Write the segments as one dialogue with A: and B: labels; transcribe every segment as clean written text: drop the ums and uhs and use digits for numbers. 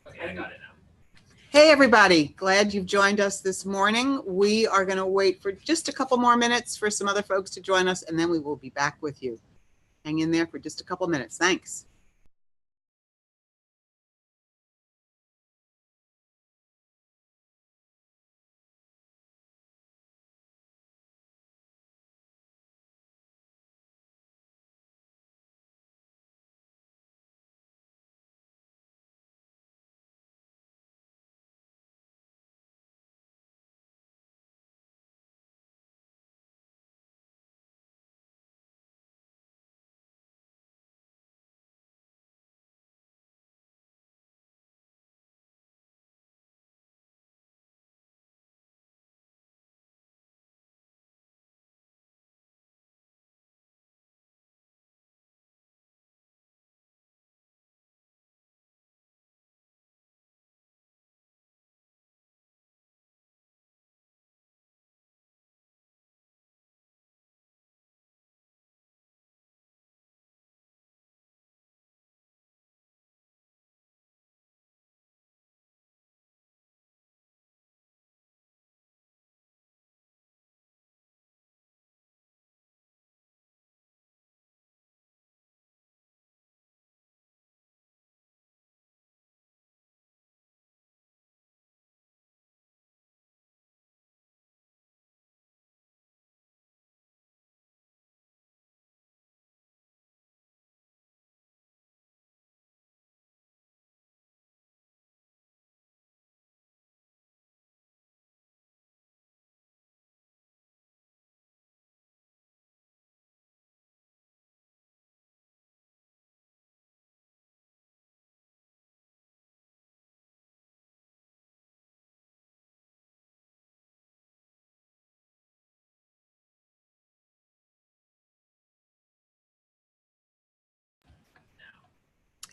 A: Okay, I got it now.
B: Hey everybody, glad you've joined us this morning. We are going to wait for just a couple more minutes for some other folks to join us, and then we will be back with you. Hang in there for just a couple minutes. Thanks.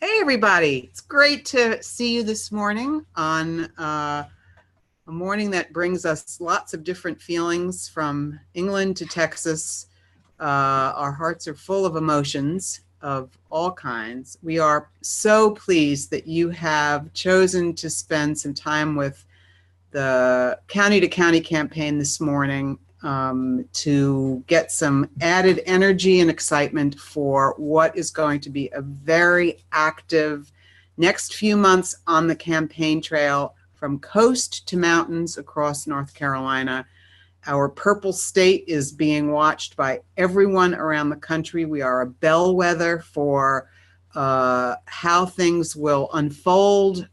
B: Hey everybody, it's great to see you this morning on a morning that brings us lots of different feelings from England to Texas. Our hearts are full of emotions of all kinds. We are so pleased that you have chosen to spend some time with the County to County campaign this morning to get some added energy and excitement for what is going to be a very active next few months on the campaign trail from coast to mountains across North Carolina. Our purple state is being watched by everyone around the country. We are a bellwether for how things will unfold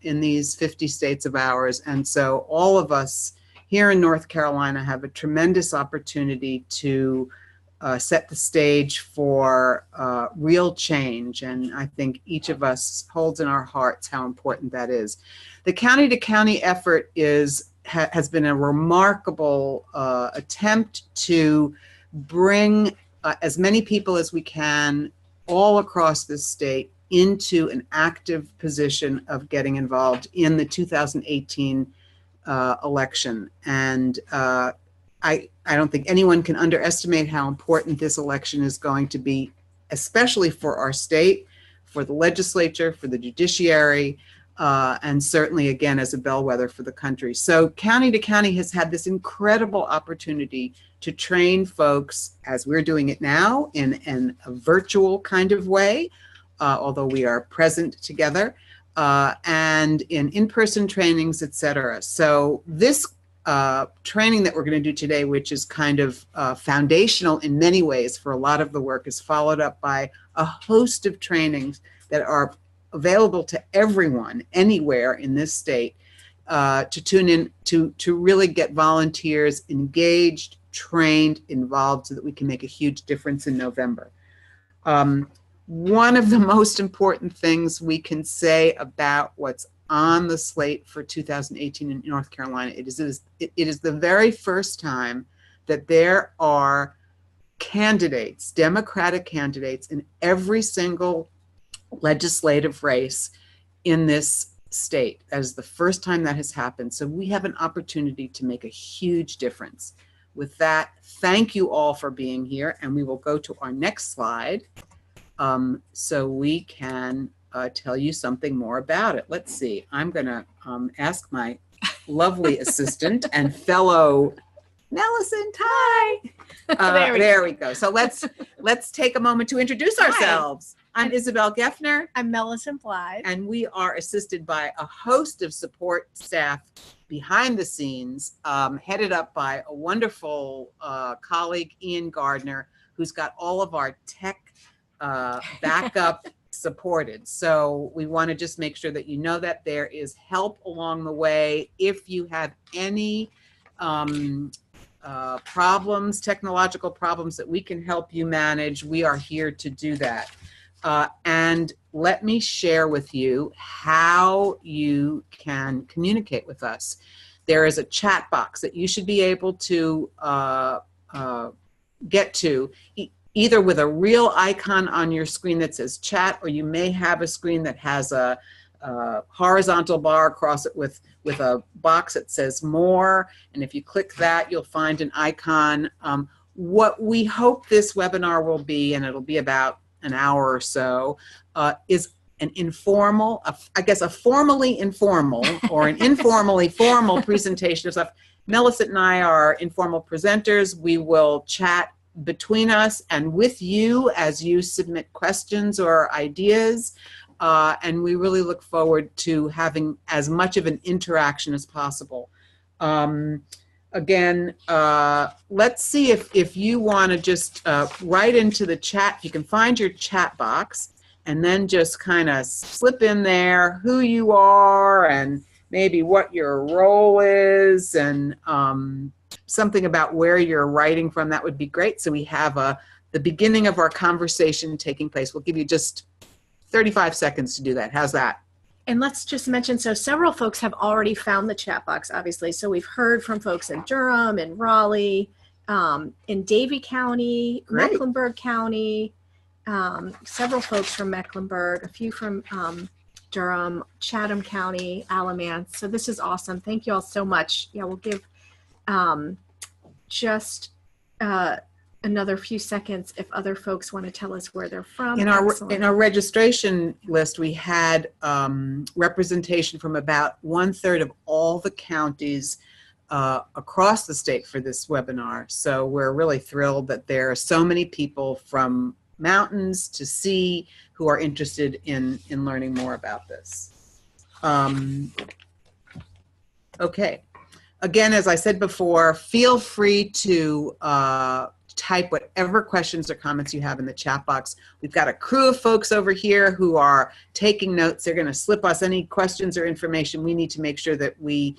B: in these 50 states of ours. And so all of us here in North Carolina have a tremendous opportunity to set the stage for real change. And I think each of us holds in our hearts how important that is. The county to county effort has been a remarkable attempt to bring as many people as we can all across this state into an active position of getting involved in the 2018 election. And I don't think anyone can underestimate how important this election is going to be, especially for our state, for the legislature, for the judiciary, and certainly, again, as a bellwether for the country. So county to county has had this incredible opportunity to train folks, as we're doing it now, in a virtual kind of way, although we are present together, and in in-person trainings, et cetera. So this training that we're going to do today, which is kind of foundational in many ways for a lot of the work, is followed up by a host of trainings that are available to everyone anywhere in this state to tune in to really get volunteers engaged, trained, involved, so that we can make a huge difference in November. One of the most important things we can say about what's on the slate for 2018 in North Carolina, it is the very first time that there are candidates, Democratic candidates, in every single legislative race in this state. That is the first time that has happened. So we have an opportunity to make a huge difference. With that, thank you all for being here, and we will go to our next slide so we can tell you something more about it. Let's see. I'm going to ask my lovely assistant and fellow Mellicent. Hi. There we go. So let's take a moment to introduce ourselves. I'm Isabel Geffner.
A: I'm Mellicent Blythe.
B: And we are assisted by a host of support staff behind the scenes, headed up by a wonderful colleague, Ian Gardner, who's got all of our tech backup supported. So we want to just make sure that you know that there is help along the way. If you have any problems, technological problems that we can help you manage, we are here to do that. And let me share with you how you can communicate with us. There is a chat box that you should be able to get to, either with a real icon on your screen that says chat, or you may have a screen that has a horizontal bar across it with a box that says more. And if you click that, you'll find an icon. What we hope this webinar will be, and it'll be about an hour or so, is an informal, I guess a formally informal or an informally formal presentation of stuff. Mellicent and I are informal presenters. We will chat between us and with you as you submit questions or ideas. And we really look forward to having as much of an interaction as possible. Again, let's see if you want to just write into the chat, if you can find your chat box, and then just kind of slip in there who you are and maybe what your role is, and something about where you're writing from. That would be great. So we have the beginning of our conversation taking place. We'll give you just 35 seconds to do that. How's that?
A: And let's just mention, so several folks have already found the chat box, obviously. So we've heard from folks in Durham and Raleigh, in Davie County,
B: Great.
A: Mecklenburg County, several folks from Mecklenburg, a few from Durham, Chatham County, Alamance. So this is awesome. Thank you all so much. Yeah, we'll give just another few seconds if other folks want to tell us where they're from.
B: In our registration list, we had representation from about 1/3 of all the counties across the state for this webinar. So we're really thrilled that there are so many people from mountains to sea who are interested in learning more about this. Okay. Again, as I said before, feel free to type whatever questions or comments you have in the chat box. We've got a crew of folks over here who are taking notes. They're going to slip us any questions or information we need to make sure that we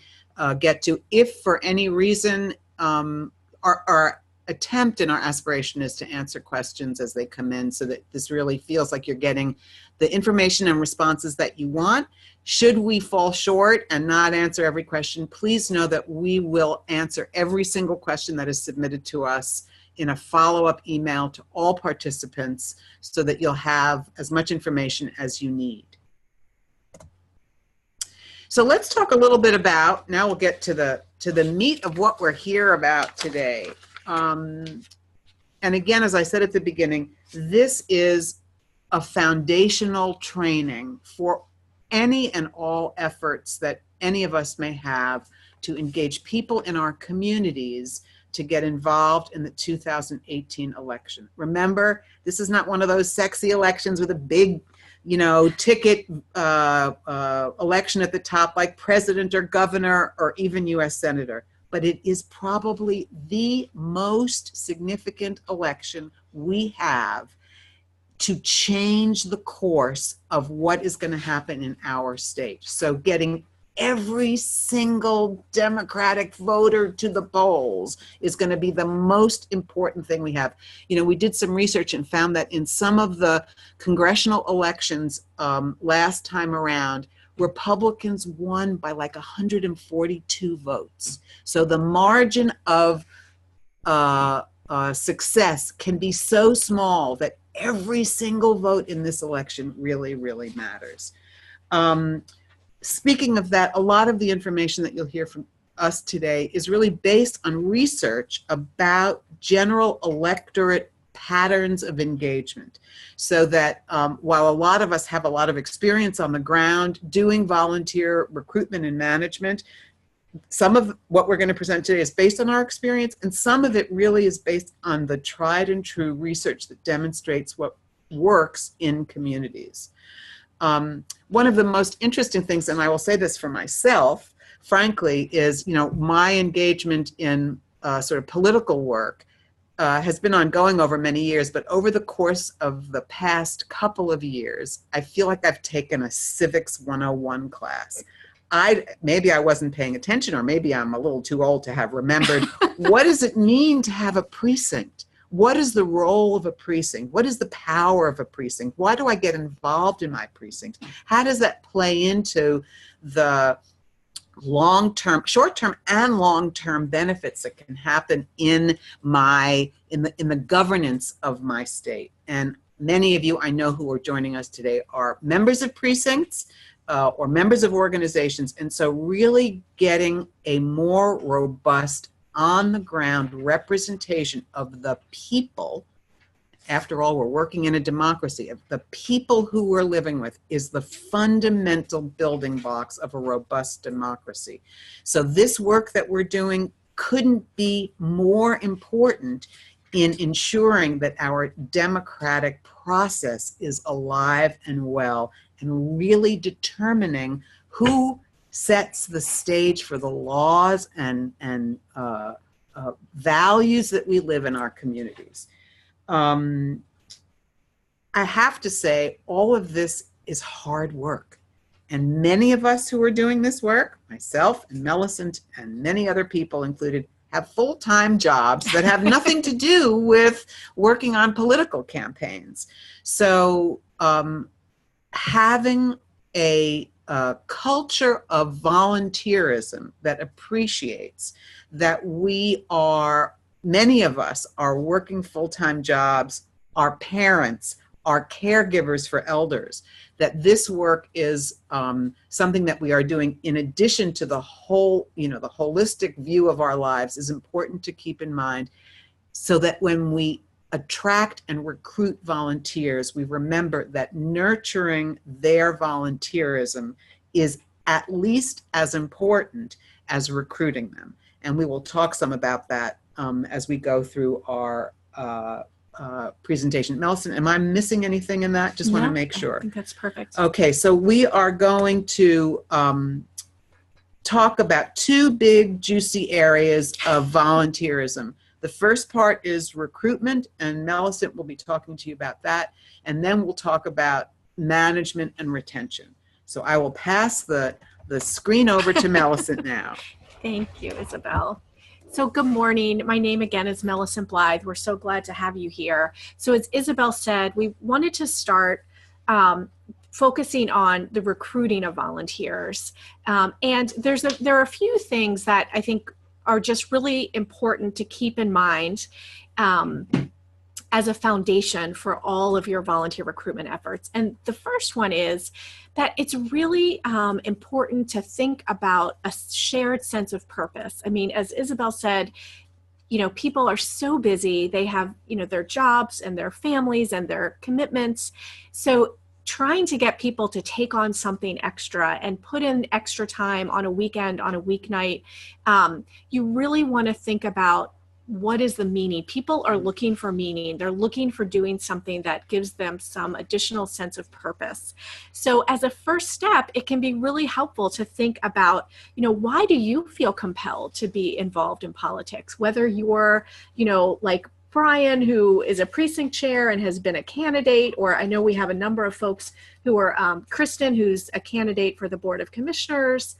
B: get to. If for any reason our attempt and our aspiration is to answer questions as they come in, so that this really feels like you're getting the information and responses that you want. Should we fall short and not answer every question, please know that we will answer every single question that is submitted to us in a follow-up email to all participants, so that you'll have as much information as you need. So let's talk a little bit about, now we'll get to the meat of what we're here about today. And again, as I said at the beginning, this is a foundational training for any and all efforts that any of us may have to engage people in our communities to get involved in the 2018 election. Remember, this is not one of those sexy elections with a big, ticket election at the top like president or governor or even U.S. senator. But it is probably the most significant election we have to change the course of what is going to happen in our state. So getting every single Democratic voter to the polls is going to be the most important thing we have. We did some research and found that in some of the congressional elections last time around, Republicans won by like 142 votes. So the margin of success can be so small that every single vote in this election really, really matters. Speaking of that, a lot of the information that you'll hear from us today is really based on research about general electorate patterns of engagement, so that while a lot of us have a lot of experience on the ground doing volunteer recruitment and management, some of what we're going to present today is based on our experience, and some of it really is based on the tried and true research that demonstrates what works in communities. One of the most interesting things, and I will say this for myself, frankly, is, my engagement in sort of political work has been ongoing over many years, but over the course of the past couple of years, I feel like I've taken a Civics 101 class. Maybe I wasn't paying attention, or maybe I'm a little too old to have remembered. What does it mean to have a precinct? What is the role of a precinct? What is the power of a precinct? Why do I get involved in my precinct? How does that play into the long-term, short-term and long-term benefits that can happen in the governance of my state? And many of you I know who are joining us today are members of precincts or members of organizations, and so really getting a more robust on-the-ground representation of the people. After all, we're working in a democracy. Of the people who we're living with is the fundamental building blocks of a robust democracy. So this work that we're doing couldn't be more important in ensuring that our democratic process is alive and well, and really determining who sets the stage for the laws and values that we live in our communities. I have to say, all of this is hard work. And many of us who are doing this work, myself and Mellicent and many other people included, have full-time jobs that have nothing to do with working on political campaigns. So having a culture of volunteerism that appreciates that many of us are working full-time jobs, are parents, are caregivers for elders, that this work is something that we are doing in addition to the whole, the holistic view of our lives, is important to keep in mind, so that when we attract and recruit volunteers, we remember that nurturing their volunteerism is at least as important as recruiting them. And we will talk some about that as we go through our presentation. Mellicent, am I missing anything in that? Just want to make sure.
A: I think that's perfect.
B: Okay, so we are going to talk about two big, juicy areas of volunteerism. The first part is recruitment, and Mellicent will be talking to you about that. And then we'll talk about management and retention. So I will pass the screen over to Mellicent now.
A: Thank you, Isabel. So good morning. My name again is Mellicent Blythe. We're so glad to have you here. So as Isabel said, we wanted to start focusing on the recruiting of volunteers. And there are a few things that I think are just really important to keep in mind as a foundation for all of your volunteer recruitment efforts. And the first one is that it's really important to think about a shared sense of purpose. I mean, as Isabel said, people are so busy. They have, their jobs and their families and their commitments. So trying to get people to take on something extra and put in extra time on a weekend, on a weeknight, you really want to think about what is the meaning. People are looking for meaning. They're looking for doing something that gives them some additional sense of purpose. So as a first step, it can be really helpful to think about, why do you feel compelled to be involved in politics? Whether you're, like Brian, who is a precinct chair and has been a candidate, or I know we have a number of folks who are, Kristen, who's a candidate for the Board of Commissioners,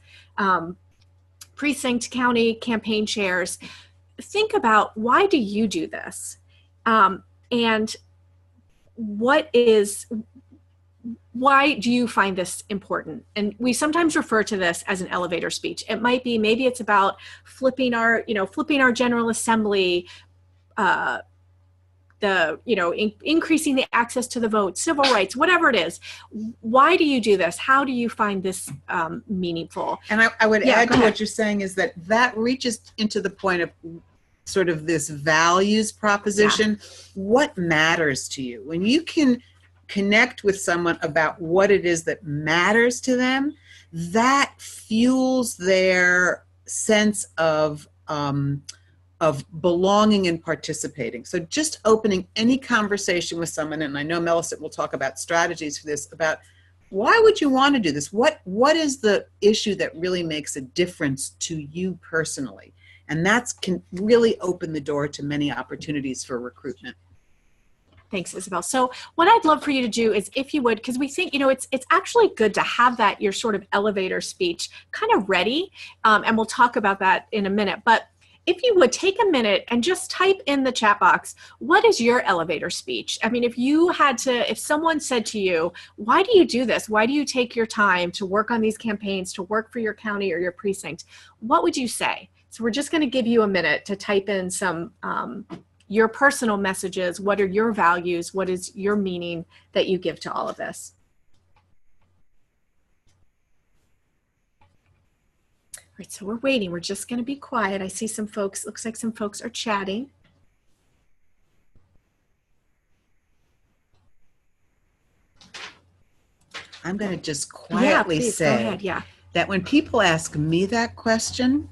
A: precinct, county campaign chairs. Think about, why do you do this? And why do you find this important? And we sometimes refer to this as an elevator speech. It might be, maybe it's about flipping our General Assembly, increasing the access to the vote, civil rights, whatever it is. Why do you do this? How do you find this meaningful?
B: And I would add to what you're saying is that reaches into the point of sort of this values proposition. What matters to you? When you can connect with someone about what it is that matters to them, that fuels their sense of belonging and participating. So just opening any conversation with someone, and I know Mellicent will talk about strategies for this, about why would you want to do this? What is the issue that really makes a difference to you personally? And that can really open the door to many opportunities for recruitment.
A: Thanks, Isabel. So what I'd love for you to do is, if you would, because we think, it's actually good to have that, your sort of elevator speech kind of ready. And we'll talk about that in a minute. But if you would take a minute and just type in the chat box, what is your elevator speech? I mean, if someone said to you, why do you do this? Why do you take your time to work on these campaigns, to work for your county or your precinct? What would you say? So we're just going to give you a minute to type in some your personal messages. What are your values? What is your meaning that you give to all of this? All right, so we're waiting. We're just going to be quiet. I see some folks, looks like some folks are chatting.
B: I'm going to just quietly say that when people ask me that question,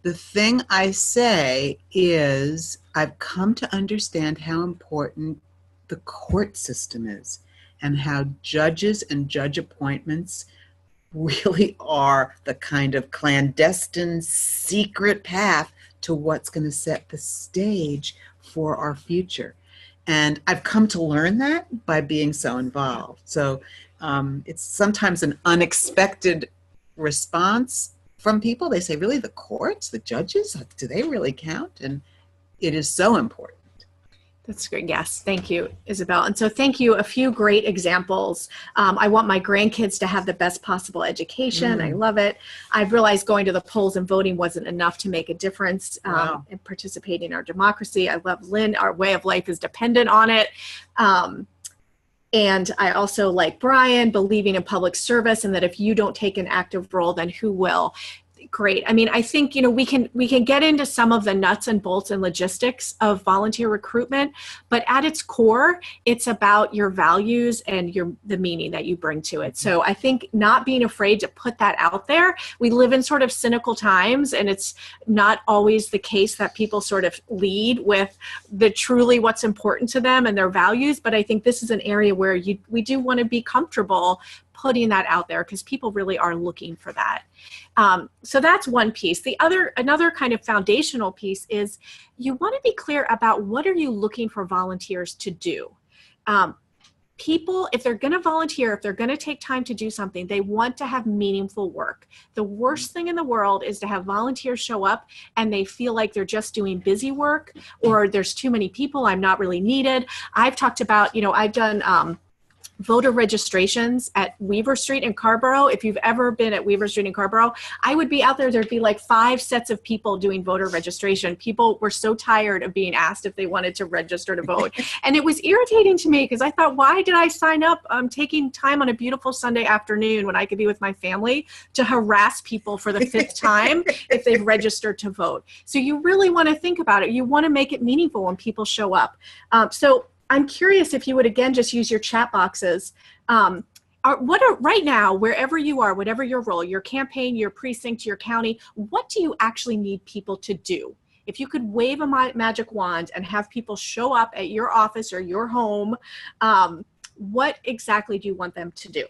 B: the thing I say is, I've come to understand how important the court system is and how judges and judge appointments really are the kind of clandestine, secret path to what's going to set the stage for our future. And I've come to learn that by being so involved. So it's sometimes an unexpected response from people. They say, really, the courts, the judges, do they really count? And it is so important.
A: That's great. Yes. Thank you, Isabel. And so thank you. A few great examples. I want my grandkids to have the best possible education. I love it. I've realized going to the polls and voting wasn't enough to make a difference in participating in our democracy. I love Lynn. Our way of life is dependent on it. And I also, like Brian, believing in public service, and that if you don't take an active role, then who will? Great. I mean, I think, we can get into some of the nuts and bolts and logistics of volunteer recruitment, but at its core, it's about your values and the meaning that you bring to it. So I think not being afraid to put that out there. We live in sort of cynical times, and it's not always the case that people sort of lead with truly what's important to them and their values. But I think this is an area where we do want to be comfortable putting that out there, because people really are looking for that. So that's one piece. Another kind of foundational piece is you want to be clear about what are you looking for volunteers to do. People, if they're going to volunteer, if they're going to take time to do something, they want to have meaningful work. The worst thing in the world is to have volunteers show up and they feel like they're just doing busy work, or there's too many people, I'm not really needed. I've talked about, I've done voter registrations at Weaver Street in Carrboro. If you've ever been at Weaver Street in Carrboro, I would be out there. There'd be like 5 sets of people doing voter registration. People were so tired of being asked if they wanted to register to vote. And it was irritating to me, because I thought, why did I sign up taking time on a beautiful Sunday afternoon when I could be with my family to harass people for the 5th time if they've registered to vote? So you really want to think about it. You want to make it meaningful when people show up. So I'm curious if you would, again, just use your chat boxes. Right now, wherever you are, whatever your role, your campaign, your precinct, your county, what do you actually need people to do? If you could wave a magic wand and have people show up at your office or your home, what exactly do you want them to do?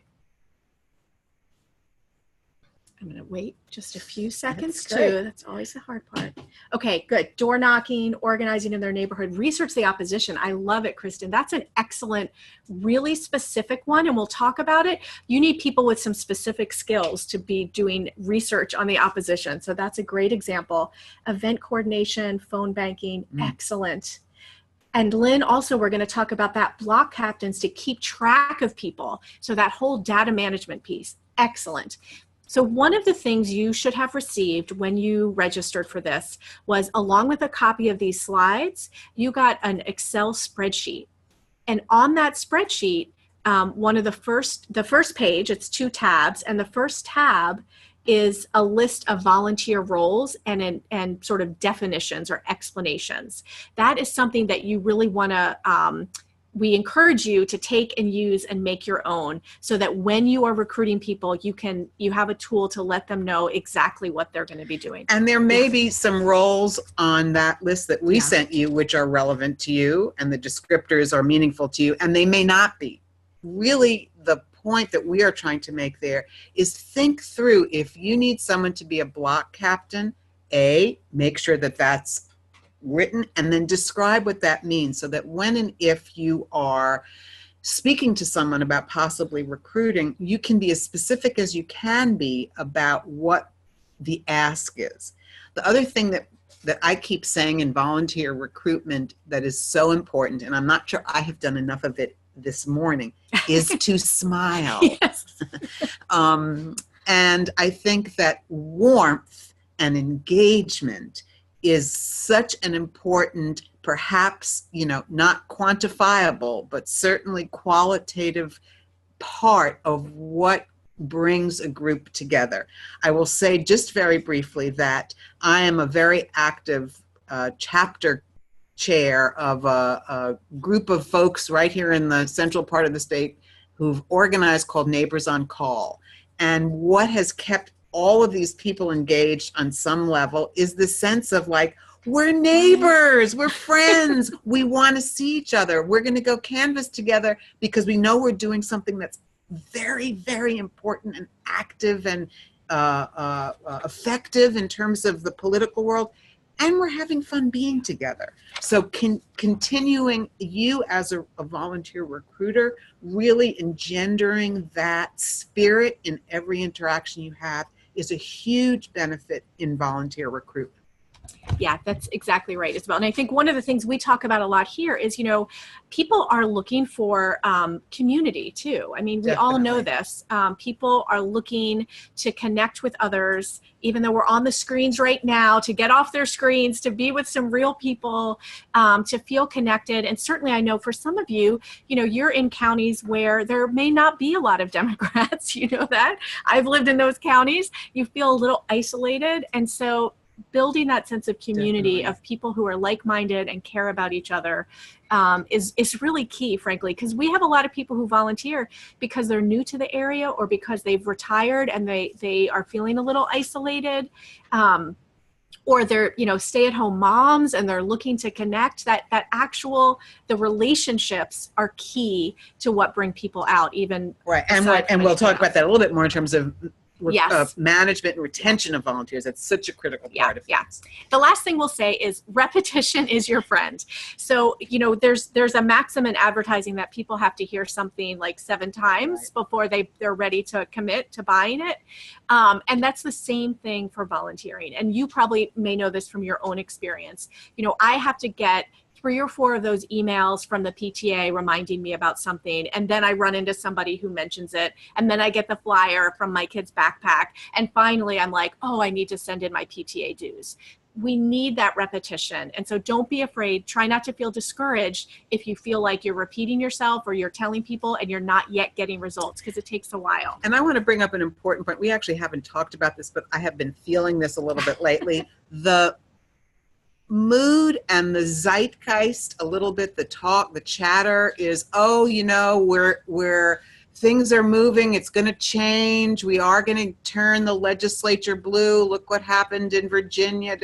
A: I'm going to wait just a few seconds too. That's always the hard part. Okay, good. Door knocking, organizing in their neighborhood, research the opposition. I love it, Kristen. That's an excellent, really specific one, and we'll talk about it. You need people with some specific skills to be doing research on the opposition. So that's a great example. Event coordination, phone banking, excellent. And Lynn, also, we're going to talk about that block captains to keep track of people. So that whole data management piece, excellent. So one of the things you should have received when you registered for this was, along with a copy of these slides, you got an Excel spreadsheet. And on that spreadsheet, the first page, it's 2 tabs, and the first tab is a list of volunteer roles and sort of definitions or explanations. That is something that you really want to, we encourage you to take and use and make your own, so that when you are recruiting people, you have a tool to let them know exactly what they're going to be doing.
B: And there may be some roles on that list that we sent you which are relevant to you and the descriptors are meaningful to you, and they may not be. Really, the point that we are trying to make there is think through, if you need someone to be a block captain, make sure that that's written, and then describe what that means, so that when and if you are speaking to someone about possibly recruiting, you can be as specific as you can be about what the ask is. The other thing that I keep saying in volunteer recruitment that is so important, and I'm not sure I have done enough of it this morning, is to smile.
A: Yes.
B: And I think that warmth and engagement is such an important, perhaps, not quantifiable, but certainly qualitative part of what brings a group together. I will say just very briefly that I am a very active chapter chair of a group of folks right here in the central part of the state who've organized called Neighbors on Call. And what has kept all of these people engaged on some level is the sense of like, we're neighbors, we're friends, we want to see each other, we're going to go canvass together because we know we're doing something that's very, very important and active and effective in terms of the political world, and we're having fun being together. So continuing, you as a volunteer recruiter, really engendering that spirit in every interaction you have is a huge benefit in volunteer recruitment.
A: Yeah, that's exactly right, Isabel. And I think one of the things we talk about a lot here is, people are looking for community too. I mean, we all know this. People are looking to connect with others, even though we're on the screens right now, to get off their screens, to be with some real people, to feel connected. And certainly I know for some of you, you're in counties where there may not be a lot of Democrats, that. I've lived in those counties. You feel a little isolated. And so building that sense of community of people who are like-minded and care about each other is really key, frankly, because we have a lot of people who volunteer because they're new to the area or because they've retired and they are feeling a little isolated, or they're stay-at-home moms and they're looking to connect. The relationships are key to what bring people out, even
B: right. And we'll talk about that a little bit more in terms of management and retention of volunteers. That's such a critical part of things.
A: The last thing we'll say is repetition is your friend. So, there's a maxim in advertising that people have to hear something like 7 times before they're ready to commit to buying it. And that's the same thing for volunteering. And you probably may know this from your own experience. I have to get 3 or 4 of those emails from the PTA reminding me about something, and then I run into somebody who mentions it, and then I get the flyer from my kid's backpack, and finally I'm like, oh, I need to send in my PTA dues. We need that repetition, and so don't be afraid. Try not to feel discouraged if you feel like you're repeating yourself or you're telling people and you're not yet getting results, because it takes a while.
B: And I want to bring up an important point. We actually haven't talked about this, but I have been feeling this a little bit lately. The mood and the zeitgeist, a little bit, the chatter is, we're things are moving, it's going to change, we are going to turn the legislature blue, look what happened in Virginia.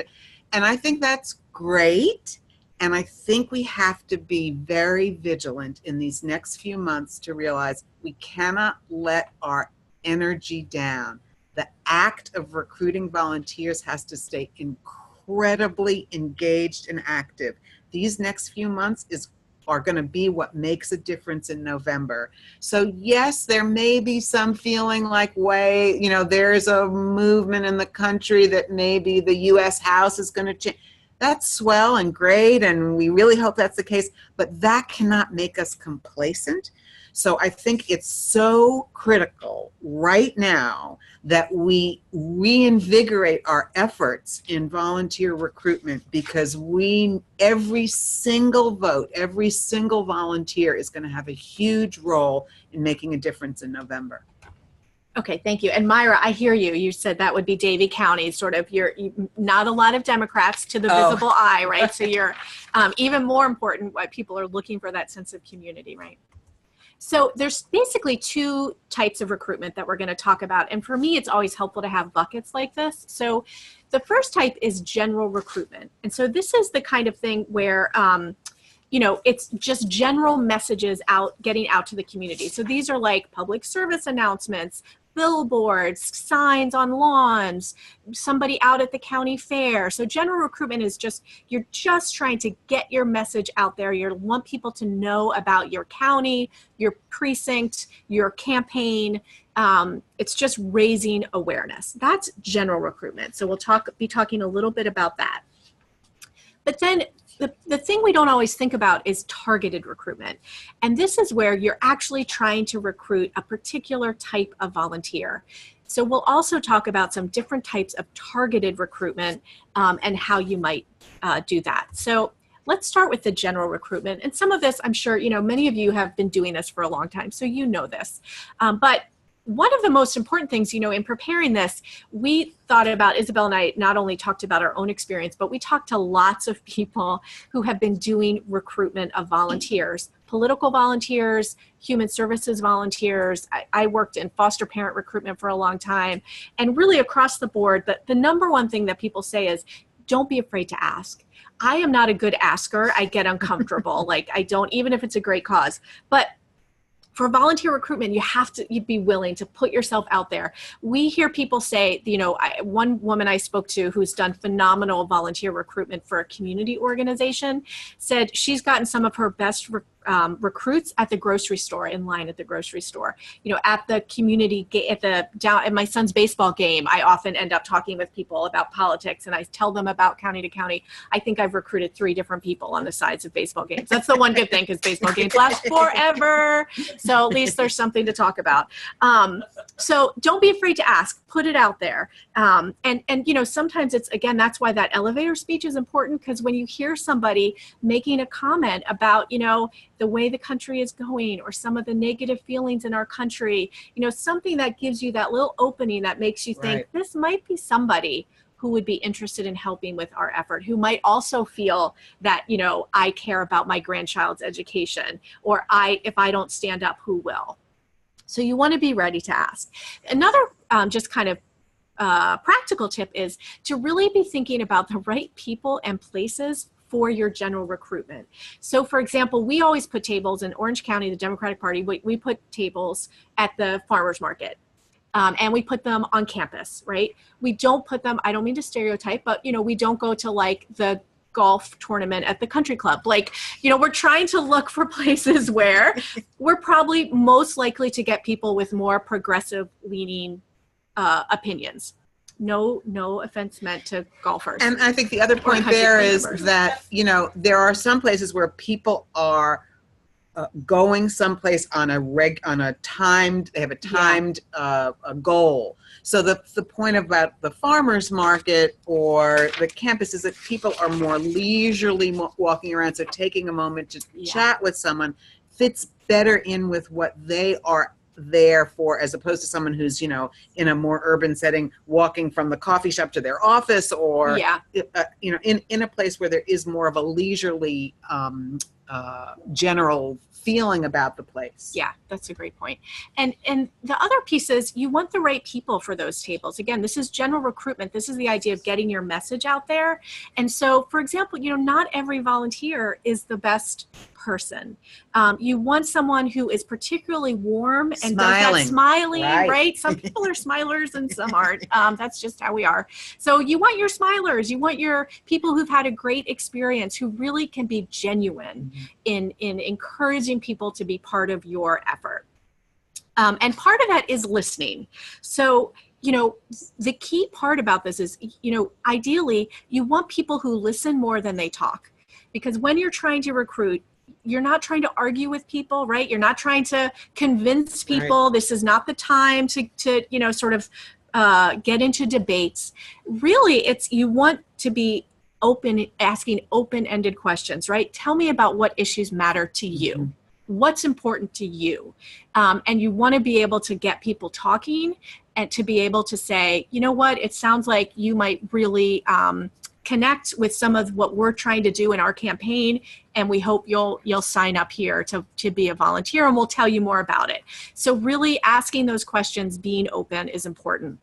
B: And I think that's great, and I think we have to be very vigilant in these next few months to realize we cannot let our energy down. The act of recruiting volunteers has to stay incredibly engaged and active. These next few months are going to be what makes a difference in November. So yes, there may be some feeling like, there's a movement in the country that maybe the U.S. House is going to change. That's swell and great, and we really hope that's the case, but that cannot make us complacent. So I think it's so critical right now that we reinvigorate our efforts in volunteer recruitment, because every single vote, every single volunteer is going to have a huge role in making a difference in November.
A: Okay, thank you. And Myra, I hear you. You said that would be Davie County, sort of not a lot of Democrats to the visible eye, right? So you're even more important what people are looking for, that sense of community, right? So there's basically two types of recruitment that we're going to talk about. And for me, it's always helpful to have buckets like this. So the first type is general recruitment. And so this is the kind of thing where it's just general messages getting out to the community. So these are like public service announcements, billboards, signs on lawns, somebody out at the county fair. So general recruitment is you're just trying to get your message out there. You want people to know about your county, your precinct, your campaign. It's just raising awareness. That's general recruitment. So we'll be talking a little bit about that. But then the thing we don't always think about is targeted recruitment. And this is where you're actually trying to recruit a particular type of volunteer. So we'll also talk about some different types of targeted recruitment and how you might do that. So let's start with the general recruitment. And some of this, I'm sure, many of you have been doing this for a long time, so you know this. But one of the most important things, in preparing this, we thought about, Isabel and I not only talked about our own experience, but we talked to lots of people who have been doing recruitment of volunteers, political volunteers, human services volunteers. I worked in foster parent recruitment for a long time. And really across the board, the number one thing that people say is, don't be afraid to ask. I am not a good asker. I get uncomfortable. Even if it's a great cause. But for volunteer recruitment, you'd be willing to put yourself out there. We hear people say, one woman I spoke to who's done phenomenal volunteer recruitment for a community organization said she's gotten some of her best recruits at the grocery store, in line at the grocery store, at the community, at my son's baseball game. I often end up talking with people about politics, and I tell them about county to county. I think I've recruited 3 different people on the sides of baseball games. That's the one good thing, because baseball games last forever. So at least there's something to talk about. So don't be afraid to ask, put it out there. And sometimes that's why that elevator speech is important, because when you hear somebody making a comment about, the way the country is going, or some of the negative feelings in our country, something that gives you that little opening that makes you think, right, this might be somebody who would be interested in helping with our effort, who might also feel that, I care about my grandchild's education, or if I don't stand up, who will? So you want to be ready to ask. Another just kind of practical tip is to really be thinking about the right people and places for your general recruitment. So for example, we always put tables in Orange County, the Democratic Party, we put tables at the farmer's market. And we put them on campus, right? We don't put them, I don't mean to stereotype, but we don't go to the golf tournament at the country club. We're trying to look for places where we're probably most likely to get people with more progressive leaning opinions. No offense meant to golfers.
B: And I think the other point there is that, there are some places where people are going someplace on a timed a goal. So the point about the farmer's market or the campus is that people are more leisurely walking around. So taking a moment to chat with someone fits better in with what they are there for, as opposed to someone who's in a more urban setting, walking from the coffee shop to their office, or in a place where there is more of a leisurely general feeling about the place.
A: Yeah, that's a great point. And the other piece is you want the right people for those tables. Again, this is general recruitment. This is the idea of getting your message out there. And so, for example, not every volunteer is the best person. You want someone who is particularly warm and does that smiling, right? Some people are smilers and some aren't. That's just how we are. So you want your smilers. You want your people who've had a great experience, who really can be genuine in encouraging people to be part of your effort. And part of that is listening. So, the key part about this is, ideally, you want people who listen more than they talk. Because when you're trying to recruit, you're not trying to argue with people, right? You're not trying to convince people. Right. This is not the time to sort of get into debates. Really, you want to be open, asking open-ended questions, right? Tell me about what issues matter to you. what's important to you. And you want to be able to get people talking and to be able to say, you know what, it sounds like you might really connect with some of what we're trying to do in our campaign, and we hope you'll sign up here to be a volunteer, and we'll tell you more about it. So really asking those questions, being open is important.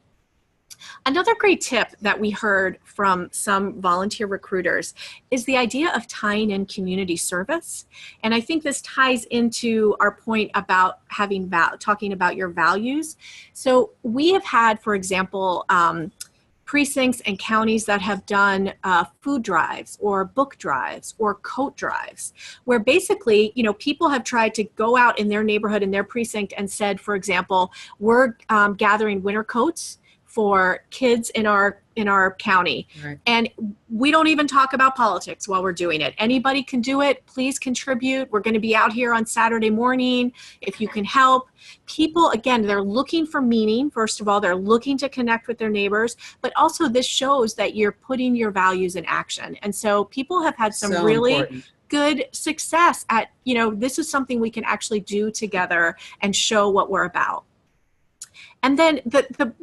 A: Another great tip that we heard from some volunteer recruiters is the idea of tying in community service. And I think this ties into our point about talking about your values. So we have had, for example, precincts and counties that have done food drives or book drives or coat drives, where basically, you know, people have tried to go out in their neighborhood, in their precinct, and said, for example, we're gathering winter coats for kids in our county. Right. And we don't even talk about politics while we're doing it. Anybody can do it. Please contribute. We're going to be out here on Saturday morning if you can help. People, again, they're looking for meaning. First of all, they're looking to connect with their neighbors, but also this shows that you're putting your values in action. And so people have had some really good success at, you know, this is something we can actually do together and show what we're about. And then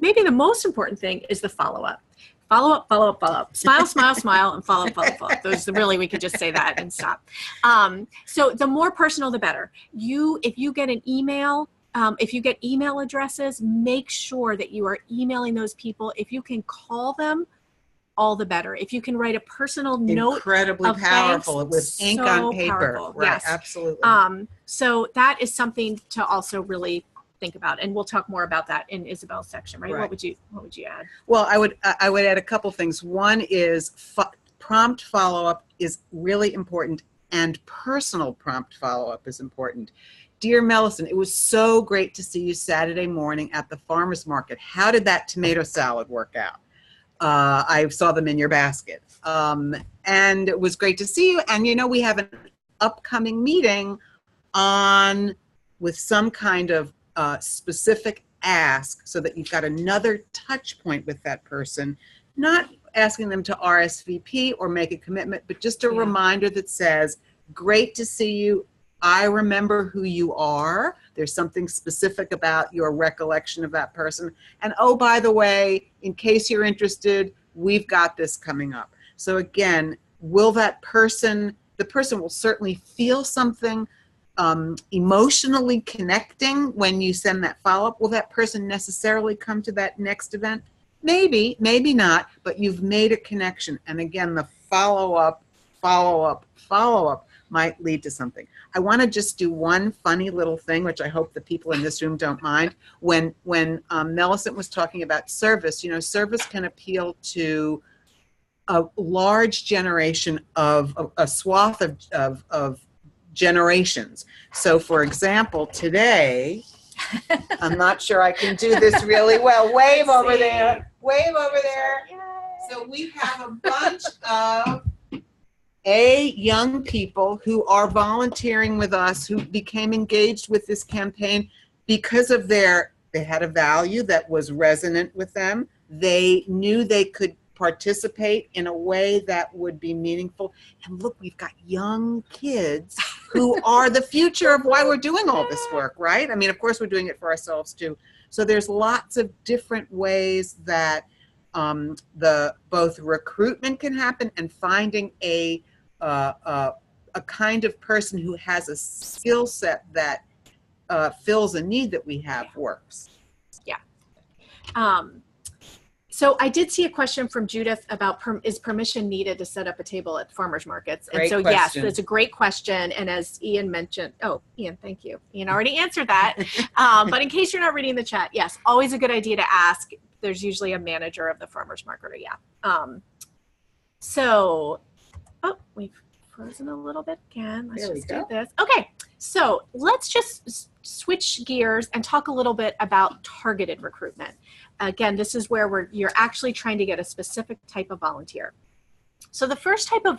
A: maybe the most important thing is the follow-up. Follow up, follow up, follow up. Smile, smile, smile, and follow up, follow up, follow up. Those really, we could just say that and stop. So the more personal, the better. If you get an email, if you get email addresses, make sure that you are emailing those people. If you can call them, all the better. If you can write a personal note,
B: incredibly powerful
A: thanks,
B: with ink on paper.
A: Powerful.
B: Right,
A: yes.
B: Absolutely.
A: So that is something to also really think about, and we'll talk more about that in Isabel's section, right? What would you add?
B: Well, I would add a couple things. One is prompt follow-up is really important, and personal prompt follow-up is important. Dear Mellicent, it was so great to see you Saturday morning at the farmer's market. How did that tomato salad work out? I saw them in your basket. And it was great to see you. And, you know, we have an upcoming meeting with some kind of specific ask, so that you've got another touch point with that person, not asking them to RSVP or make a commitment, but just a reminder that says, great to see you. I remember who you are. There's something specific about your recollection of that person. And oh, by the way, in case you're interested, we've got this coming up. So again, the person will certainly feel something emotionally connecting when you send that follow-up. Will that person necessarily come to that next event? Maybe, maybe not, but you've made a connection. And again, the follow-up might lead to something. I want to just do one funny little thing, which I hope the people in this room don't mind. When Mellicent was talking about service, you know, service can appeal to a large generation of a swath of generations. So for example, today, I'm not sure I can do this really well. Wave over there. Wave over there. Yay. So we have a bunch of young people who are volunteering with us, who became engaged with this campaign because of they had a value that was resonant with them. They knew they could participate in a way that would be meaningful. And look, we've got young kids who are the future of why we're doing all this work, right? I mean, of course, we're doing it for ourselves too. So there's lots of different ways that both recruitment can happen, and finding a kind of person who has a skill set that fills a need that we have works.
A: Yeah. So I did see a question from Judith about is permission needed to set up a table at farmers markets?
B: Great
A: and so
B: question.
A: Yes, it's a great question. And as Ian mentioned, Ian, thank you. Ian already answered that. But in case you're not reading the chat, yes, always a good idea to ask. There's usually a manager of the farmers market, we've frozen a little bit again. Let's just do this. Okay, so let's just switch gears and talk a little bit about targeted recruitment. Again, this is where you're actually trying to get a specific type of volunteer. So the first type of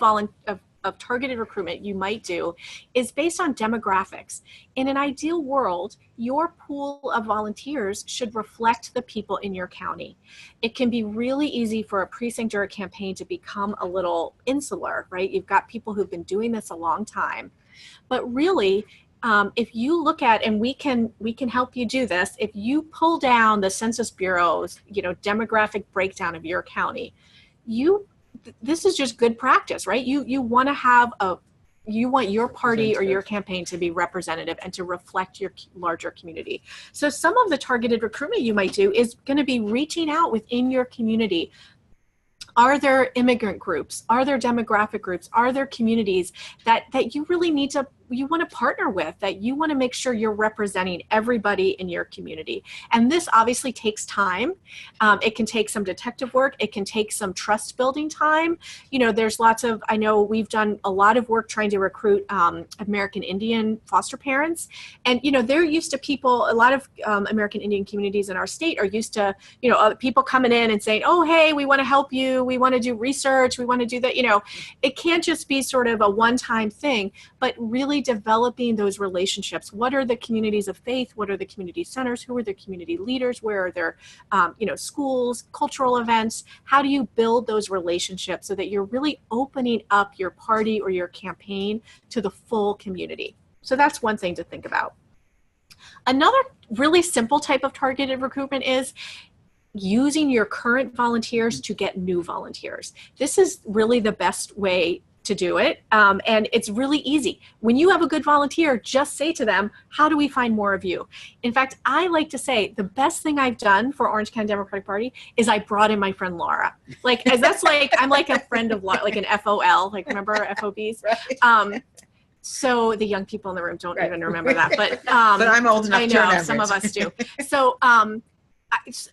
A: targeted recruitment you might do is based on demographics. In an ideal world, your pool of volunteers should reflect the people in your county. It can be really easy for a precinct or a campaign to become a little insular, right? You've got people who've been doing this a long time. But really, if you look at, and we can help you do this, if you pull down the Census Bureau's, demographic breakdown of your county, this is just good practice, right? You want to have you want your party or your campaign to be representative and to reflect your larger community. So some of the targeted recruitment you might do is going to be reaching out within your community. Are there immigrant groups? Are there demographic groups? Are there communities that you really you want to partner with, that you want to make sure you're representing everybody in your community? And this obviously takes time. It can take some detective work. It can take some trust building time. There's I know we've done a lot of work trying to recruit American Indian foster parents. And, they're used to people, a lot of American Indian communities in our state are used to, people coming in and saying, oh, hey, we want to help you. We want to do research. We want to do that. It can't just be sort of a one-time thing, but really developing those relationships. What are the communities of faith? What are the community centers? Who are the community leaders? Where are their, schools, cultural events? How do you build those relationships so that you're really opening up your party or your campaign to the full community? So that's one thing to think about. Another really simple type of targeted recruitment is using your current volunteers to get new volunteers. This is really the best way to do it. And it's really easy. When you have a good volunteer, just say to them, how do we find more of you? In fact, I like to say the best thing I've done for Orange County Democratic Party is I brought in my friend Laura. I'm like a friend of Laura, like an FOL, remember FOBs? Right. So the young people in the room don't even remember that, but
B: I'm old enough
A: to
B: remember.
A: I know, some of us do. So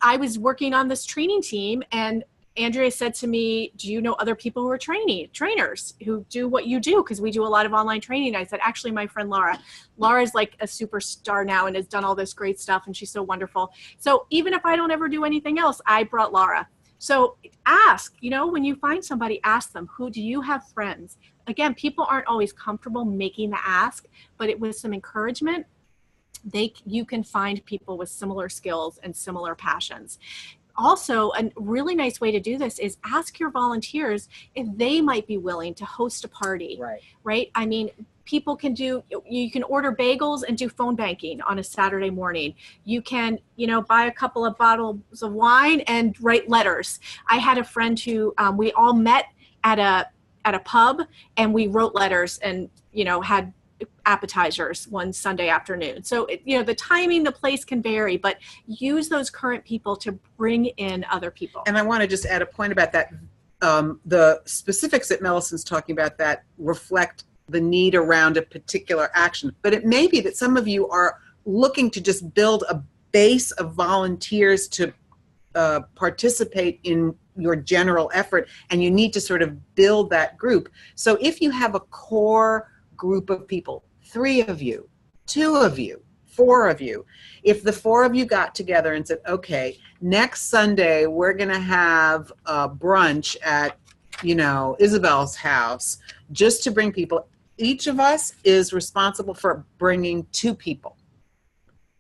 A: I was working on this training team, and Andrea said to me, do you know other people who are trainers who do what you do? Because we do a lot of online training. I said, actually, my friend Laura's like a superstar now and has done all this great stuff, and she's so wonderful. So even if I don't ever do anything else, I brought Laura. So ask, when you find somebody, ask them, who do you have friends? Again, people aren't always comfortable making the ask, but with some encouragement, you can find people with similar skills and similar passions. Also, a really nice way to do this is ask your volunteers if they might be willing to host a party, right? I mean, you can order bagels and do phone banking on a Saturday morning. You can, buy a couple of bottles of wine and write letters. I had a friend who, we all met at a pub and we wrote letters and, had appetizers one Sunday afternoon. So, the timing, the place can vary, but use those current people to bring in other people.
B: And I want to just add a point about that. The specifics that Mellicent's talking about that reflect the need around a particular action. But it may be that some of you are looking to just build a base of volunteers to participate in your general effort, and you need to sort of build that group. So if you have a core group of people, 3 of you, 2 of you, 4 of you, if the 4 of you got together and said, okay, next Sunday we're going to have a brunch at, Isabel's house, just to bring people, each of us is responsible for bringing 2 people.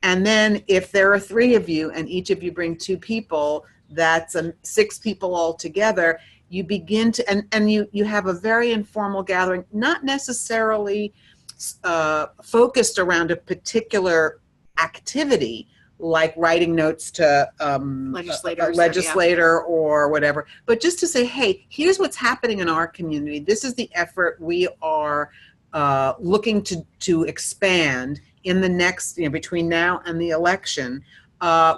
B: And then if there are 3 of you and each of you bring 2 people, that's 6 people altogether. You begin to, and you have a very informal gathering, not necessarily focused around a particular activity, like writing notes to a legislator or whatever, but just to say, hey, here's what's happening in our community. This is the effort we are looking to expand in the next, between now and the election.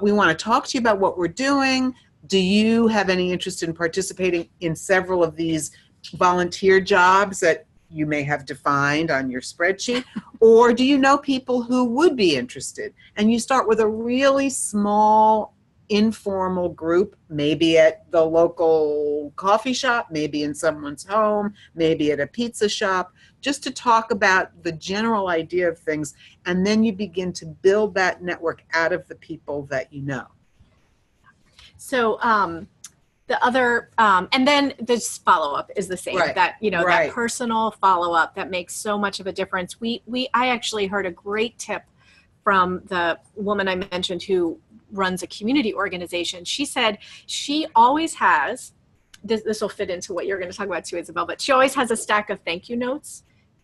B: We want to talk to you about what we're doing. Do you have any interest in participating in several of these volunteer jobs that you may have defined on your spreadsheet? Or do you know people who would be interested? And you start with a really small, informal group, maybe at the local coffee shop, maybe in someone's home, maybe at a pizza shop, just to talk about the general idea of things. And then you begin to build that network out of the people that you know.
A: So the other, and then this follow-up is the same, that, that personal follow-up that makes so much of a difference. I actually heard a great tip from the woman I mentioned who runs a community organization. She said she always has, this will fit into what you're going to talk about too, Isabel, but she always has a stack of thank you notes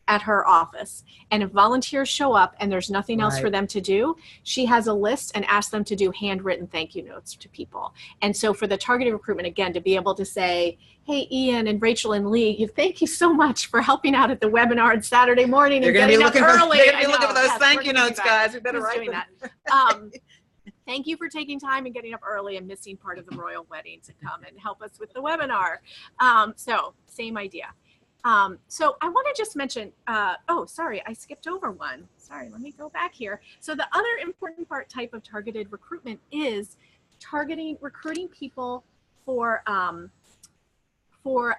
A: at her office. And if volunteers show up and there's nothing else for
B: Right.
A: them to do, she has a list and asks them to do handwritten thank you notes to people. And so for the targeted recruitment, again, to be able to say, hey, Ian and Rachel and Lee, thank you so much for helping out at the webinar on Saturday morning and getting up early.
B: They're going to be looking for those thank you notes, guys. We better
A: Who's
B: write
A: doing
B: them.
A: that? Thank you for taking time and getting up early and missing part of the royal wedding to come and help us with the webinar. So same idea. So I want to just mention, oh, sorry, I skipped over one. Sorry, let me go back here. So the other important type of targeted recruitment is recruiting people for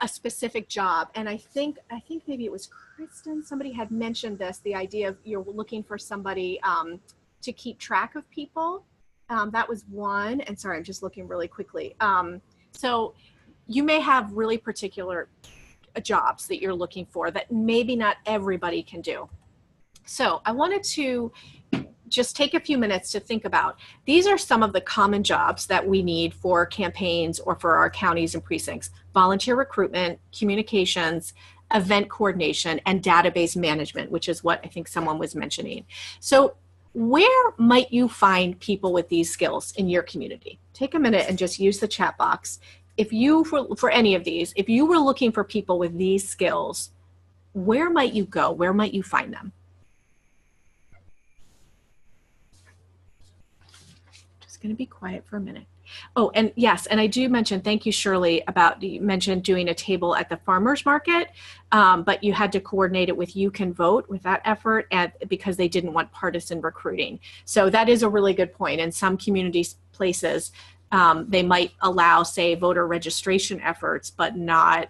A: a specific job. And I think maybe it was Kristen, somebody had mentioned this, the idea of you're looking for somebody to keep track of people. That was one. And sorry, I'm just looking really quickly. So you may have really particular jobs that you're looking for that maybe not everybody can do. So I wanted to just take a few minutes to think about, these are some of the common jobs that we need for campaigns or for our counties and precincts: volunteer recruitment, communications, event coordination, and database management, which is what I think someone was mentioning. So where might you find people with these skills in your community? Take a minute and just use the chat box. If you, for any of these, if you were looking for people with these skills, where might you go? Where might you find them? Just going to be quiet for a minute. Oh, and yes, and I do mention, thank you, Shirley, you mentioned doing a table at the farmer's market, but you had to coordinate it with You Can Vote with that effort because they didn't want partisan recruiting. So that is a really good point. In some places, they might allow, say, voter registration efforts, but not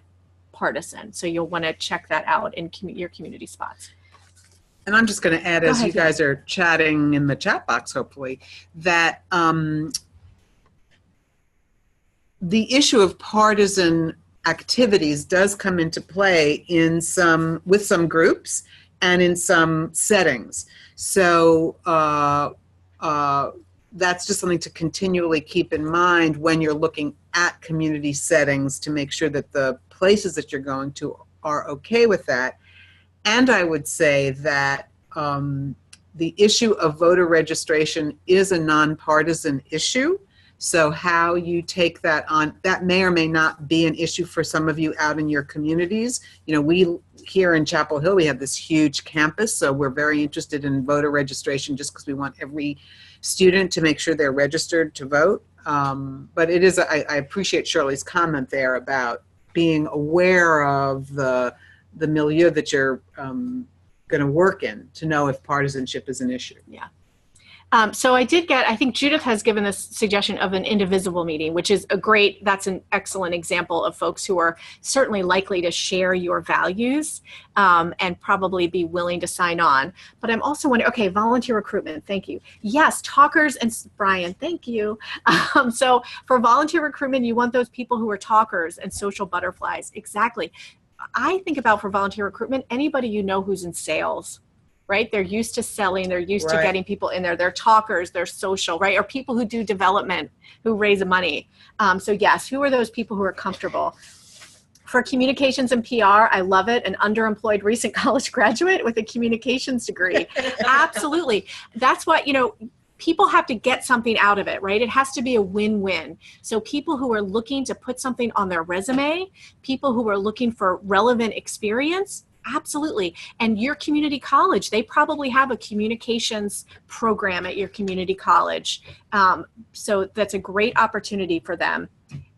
A: partisan. So you'll want to check that out in your community spots.
B: And I'm just going to add, as you guys are chatting in the chat box, hopefully, that the issue of partisan activities does come into play with some groups and in some settings. So that's just something to continually keep in mind when you're looking at community settings, to make sure that the places that you're going to are okay with that. And I would say that the issue of voter registration is a nonpartisan issue. So how you take that on, that may or may not be an issue for some of you out in your communities. You know, we here in Chapel Hill, we have this huge campus, so we're very interested in voter registration just because we want every student to make sure they're registered to vote. But it is, I appreciate Shirley's comment there about being aware of the milieu that you're going to work in, to know if partisanship is an issue.
A: Yeah. So I think Judith has given this suggestion of an indivisible meeting, which is that's an excellent example of folks who are certainly likely to share your values and probably be willing to sign on. But I'm also wondering, okay, volunteer recruitment, thank you. Yes, talkers, and Brian, thank you. So for volunteer recruitment, you want those people who are talkers and social butterflies. Exactly. I think about, for volunteer recruitment, anybody you know who's in sales. Right? They're used to selling, they're used to getting people in there, they're talkers, they're social, right? Or people who do development, who raise money. So yes, who are those people who are comfortable? For communications and PR, I love it. An underemployed recent college graduate with a communications degree. Absolutely. That's what, people have to get something out of it, right? It has to be a win-win. So people who are looking to put something on their resume, people who are looking for relevant experience, absolutely. And your community college, they probably have a communications program at your community college. So that's a great opportunity for them.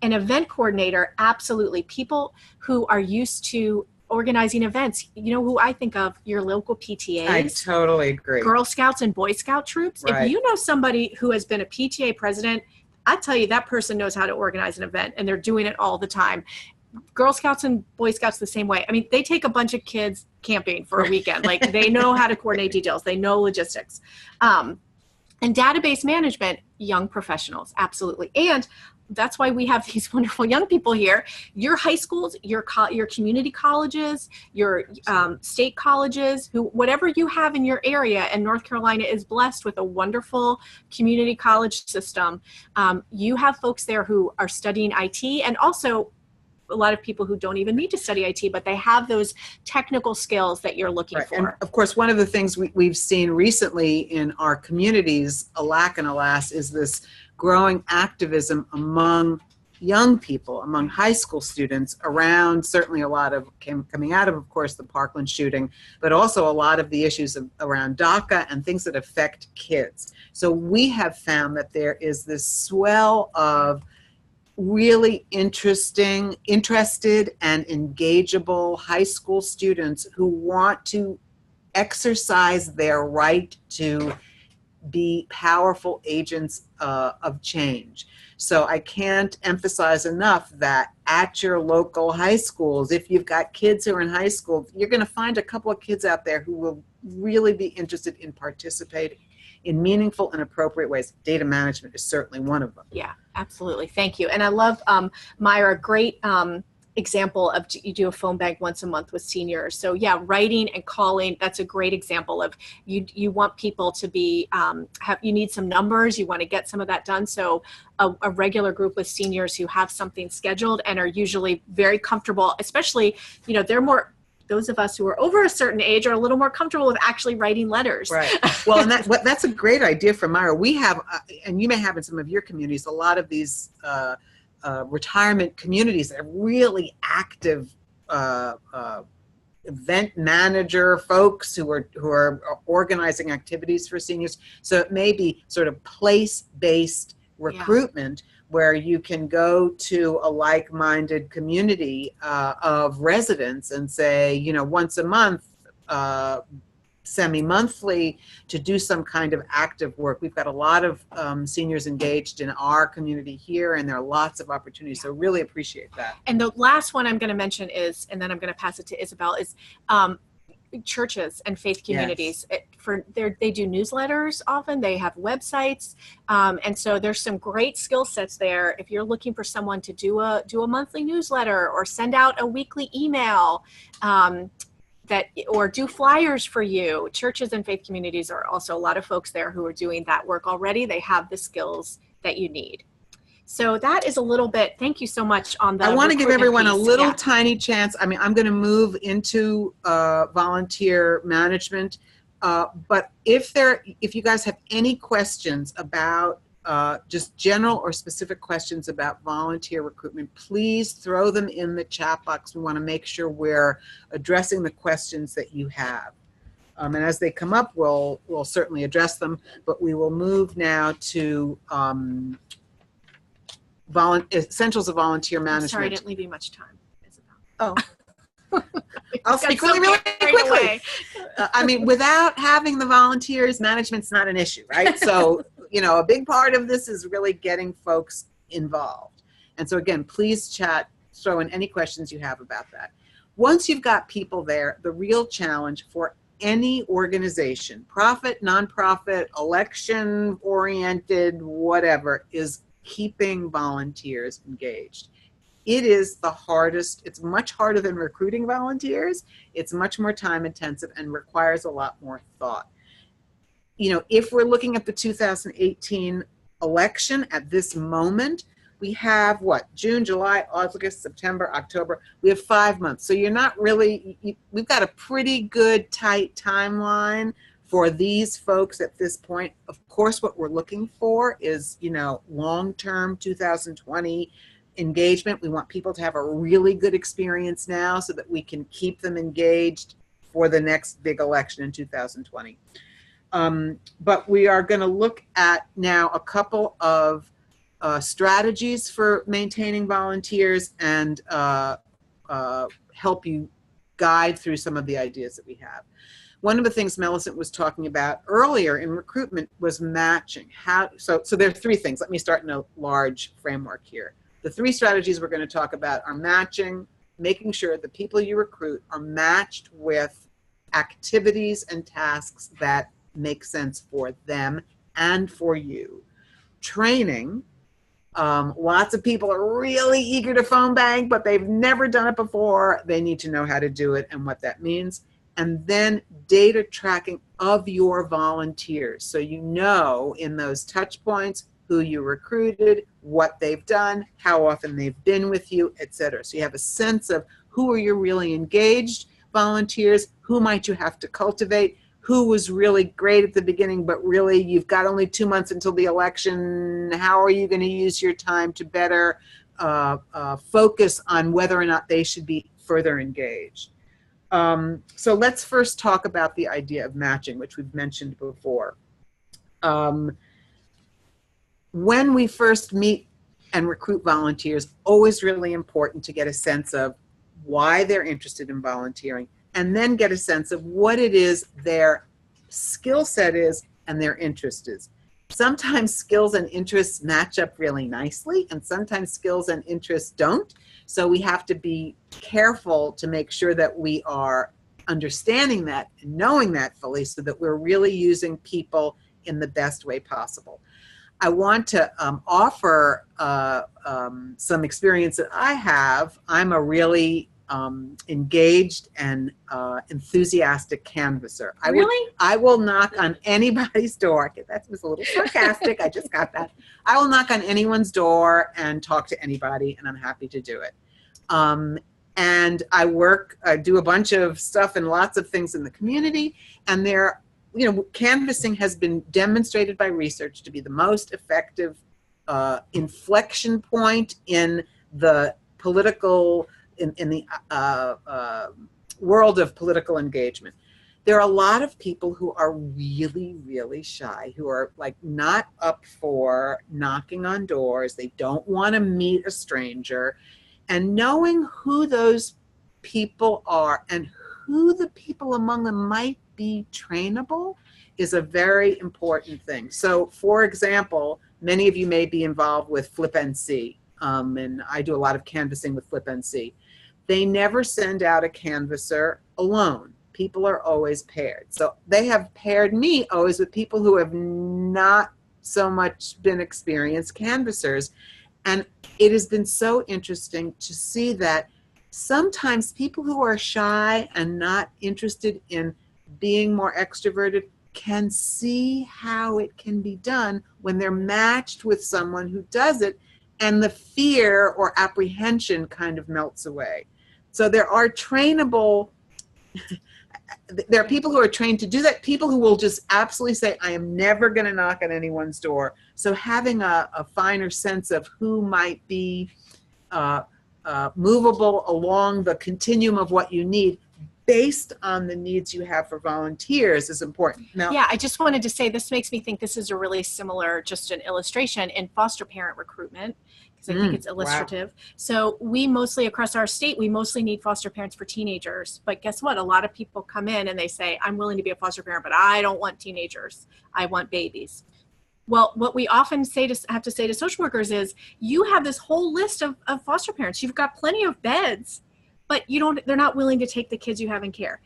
A: An event coordinator, absolutely. People who are used to organizing events. You know who I think of? Your local PTAs.
B: I totally agree.
A: Girl Scouts and Boy Scout troops. Right. If you know somebody who has been a PTA president, I tell you, that person knows how to organize an event, and they're doing it all the time. Girl Scouts and Boy Scouts the same way. I mean, they take a bunch of kids camping for a weekend. Like, they know how to coordinate details. They know logistics. And database management, young professionals, absolutely. And that's why we have these wonderful young people here. Your high schools, your community colleges, your state colleges, whatever you have in your area, and North Carolina is blessed with a wonderful community college system. You have folks there who are studying IT, and also a lot of people who don't even need to study IT, but they have those technical skills that you're looking for.
B: And of course, one of the things we've seen recently in our communities, alack and alas, is this growing activism among young people, among high school students around certainly a lot of coming out of course, the Parkland shooting, but also a lot of the issues around DACA and things that affect kids. So we have found that there is this swell of really interested and engageable high school students who want to exercise their right to be powerful agents of change. So I can't emphasize enough that at your local high schools, if you've got kids who are in high school, you're going to find a couple of kids out there who will really be interested in participating in meaningful and appropriate ways. Data management is certainly one of them.
A: Yeah, absolutely. Thank you. And I love, Myra, great example of you do a phone bank once a month with seniors. So yeah, writing and calling, that's a great example of you want people to be, you need some numbers, you want to get some of that done. So a regular group with seniors who have something scheduled and are usually very comfortable, especially, they're more, those of us who are over a certain age are a little more comfortable with actually writing letters.
B: Right. Well, and that's a great idea from Myra. We have, and you may have in some of your communities, a lot of these retirement communities that are really active event manager folks who are organizing activities for seniors. So it may be sort of place-based recruitment, where you can go to a like-minded community of residents and say, once a month, semi-monthly, to do some kind of active work. We've got a lot of seniors engaged in our community here, and there are lots of opportunities. So really appreciate that.
A: And the last one I'm going to mention is, and then I'm going to pass it to Isabel, is churches and faith communities.
B: Yes.
A: They do newsletters often, they have websites, and so there's some great skill sets there. If you're looking for someone to do a monthly newsletter or send out a weekly email, or do flyers for you, churches and faith communities are also a lot of folks there who are doing that work already. They have the skills that you need. So that is a little bit, thank you so much on the
B: I want to give everyone
A: piece.
B: a little tiny chance. I mean, I'm going to move into volunteer management, but if you guys have any questions about just general or specific questions about volunteer recruitment, please throw them in the chat box. We want to make sure we're addressing the questions that you have. And as they come up, we'll certainly address them, but we will move now to essentials of volunteer management.
A: Sorry, I didn't leave you much time, Isabel.
B: Oh. I'll speak really quickly. I mean, without having the volunteers, management's not an issue, right? So, a big part of this is really getting folks involved. And so again, please throw in any questions you have about that. Once you've got people there, the real challenge for any organization, profit, nonprofit, election-oriented, whatever, is keeping volunteers engaged. It is the hardest. It's much harder than recruiting volunteers. It's much more time intensive and requires a lot more thought. If we're looking at the 2018 election at this moment, we have June, July, August, September, October. We have 5 months. So you're not really, we've got a pretty good tight timeline for these folks at this point. Of course, what we're looking for is, long-term 2020 engagement. We want people to have a really good experience now so that we can keep them engaged for the next big election in 2020. But we are going to look at now a couple of strategies for maintaining volunteers and help you guide through some of the ideas that we have. One of the things Mellicent was talking about earlier in recruitment was matching. So there are 3 things. Let me start in a large framework here. The 3 strategies we're going to talk about are matching, making sure the people you recruit are matched with activities and tasks that make sense for them and for you. Training. Lots of people are really eager to phone bank, but they've never done it before. They need to know how to do it and what that means. And then data tracking of your volunteers. So in those touch points, who you recruited, what they've done, how often they've been with you, etc. So you have a sense of who are your really engaged volunteers, who might you have to cultivate, who was really great at the beginning, but really you've got only 2 months until the election. How are you going to use your time to better focus on whether or not they should be further engaged? So let's first talk about the idea of matching, which we've mentioned before. When we first meet and recruit volunteers, always really important to get a sense of why they're interested in volunteering, and then get a sense of what it is their skill set is and their interest is. Sometimes skills and interests match up really nicely, and sometimes skills and interests don't. So we have to be careful to make sure that we are understanding that and knowing that fully so that we're really using people in the best way possible. I want to offer some experience that I have. I'm a really engaged and enthusiastic canvasser.
A: Really?
B: I will knock on anybody's door. That was a little sarcastic. I just got that. I will knock on anyone's door and talk to anybody, and I'm happy to do it. And I do a bunch of stuff and lots of things in the community, and canvassing has been demonstrated by research to be the most effective inflection point in the political, in the world of political engagement. There are a lot of people who are really, really shy, who are like not up for knocking on doors. They don't want to meet a stranger. And knowing who those people are and who the people among them might be trainable is a very important thing. So, for example, many of you may be involved with Flip NC, and I do a lot of canvassing with Flip NC. They never send out a canvasser alone. People are always paired. So they have paired me always with people who have not so much been experienced canvassers. And it has been so interesting to see that sometimes people who are shy and not interested in being more extroverted can see how it can be done when they're matched with someone who does it, and the fear or apprehension kind of melts away. So there are trainable, there are people who are trained to do that, people who will just absolutely say, I am never going to knock on anyone's door. So having a finer sense of who might be movable along the continuum of what you need based on the needs you have for volunteers is important. Now,
A: yeah, I just wanted to say this makes me think this is a really similar, just an illustration in foster parent recruitment, because I think it's illustrative. Wow. So we mostly, across our state, we mostly need foster parents for teenagers. But guess what? A lot of people come in and they say, I'm willing to be a foster parent, but I don't want teenagers. I want babies. Well, what we often have to say to social workers is, you have this whole list of foster parents. You've got plenty of beds, but they're not willing to take the kids you have in care.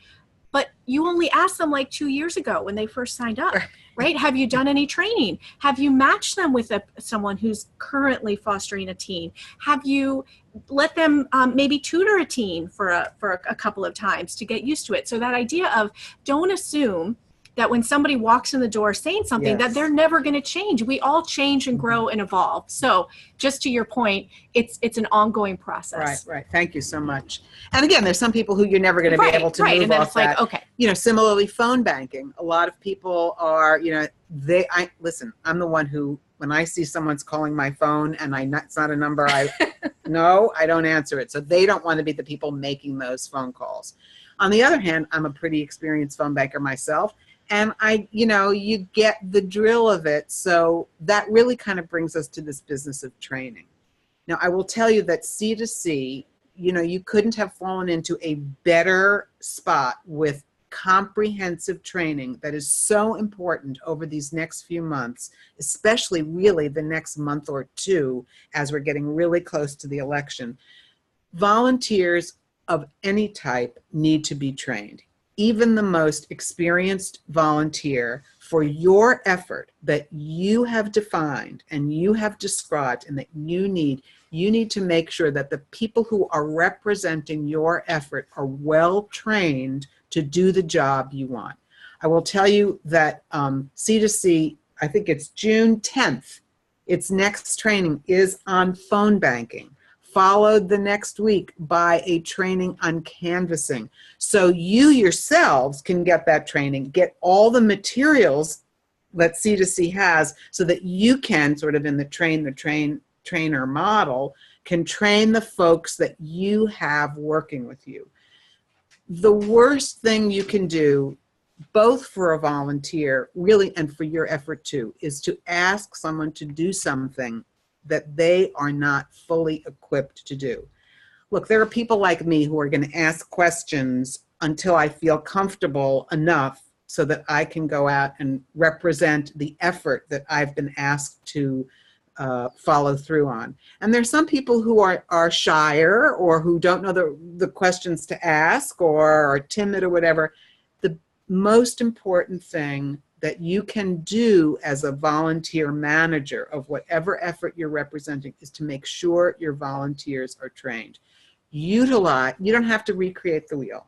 A: But you only asked them like 2 years ago when they first signed up, right? Have you done any training? Have you matched them with someone who's currently fostering a teen? Have you let them maybe tutor a teen for a couple of times to get used to it? So that idea of, don't assume that when somebody walks in the door saying something, that they're never going to change. We all change and grow and evolve. So just to your point, it's an ongoing process.
B: Right. Thank you so much. And again, there's some people who you're never going to be able to move
A: and then
B: off
A: it's like,
B: that.
A: okay.
B: Similarly, phone banking. A lot of people are, listen, I'm the one who, when I see someone's calling my phone and it's not a number, no, I don't answer it. So they don't want to be the people making those phone calls. On the other hand, I'm a pretty experienced phone banker myself. And you get the drill of it. So that really kind of brings us to this business of training. Now, I will tell you that C2C, you couldn't have fallen into a better spot with comprehensive training that is so important over these next few months, especially really the next month or two as we're getting really close to the election. Volunteers of any type need to be trained. Even the most experienced volunteer, for your effort that you have defined and you have described and that you need to make sure that the people who are representing your effort are well trained to do the job you want. I will tell you that C2C, I think it's June 10th, its next training is on phone banking, followed the next week by a training on canvassing. So you yourselves can get that training, get all the materials that C2C has so that you can sort of in the trainer model can train the folks that you have working with you. The worst thing you can do, both for a volunteer, really, and for your effort too, is to ask someone to do something that they are not fully equipped to do. Look, there are people like me who are going to ask questions until I feel comfortable enough so that I can go out and represent the effort that I've been asked to follow through on. And there's some people who are shyer or who don't know the questions to ask or are timid or whatever. The most important thing that you can do as a volunteer manager of whatever effort you're representing is to make sure your volunteers are trained. Utilize, you don't have to recreate the wheel.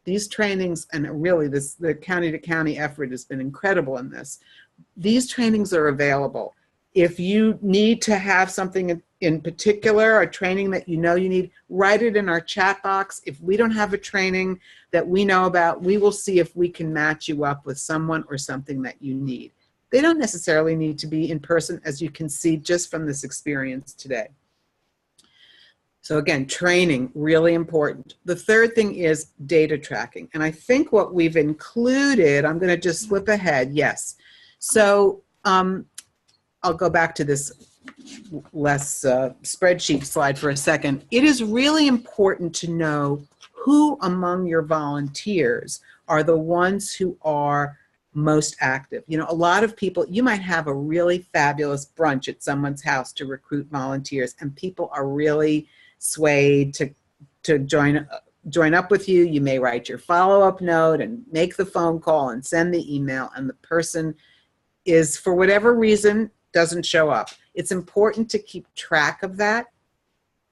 B: These trainings, and really the county to county effort has been incredible in this. These trainings are available. If you need to have something in particular, a training that you know you need, write it in our chat box. If we don't have a training that we know about, we will see if we can match you up with someone or something that you need. They don't necessarily need to be in person, as you can see just from this experience today. So again, training, really important. The third thing is data tracking. And I think what we've included, I'm going to just flip ahead, yes. So I'll go back to this less spreadsheet slide for a second. It is really important to know who among your volunteers are the ones who are most active. You know, a lot of people, you might have a really fabulous brunch at someone's house to recruit volunteers, and people are really swayed to join up with you. You may write your follow-up note and make the phone call and send the email, and the person is, for whatever reason, doesn't show up. It's important to keep track of that.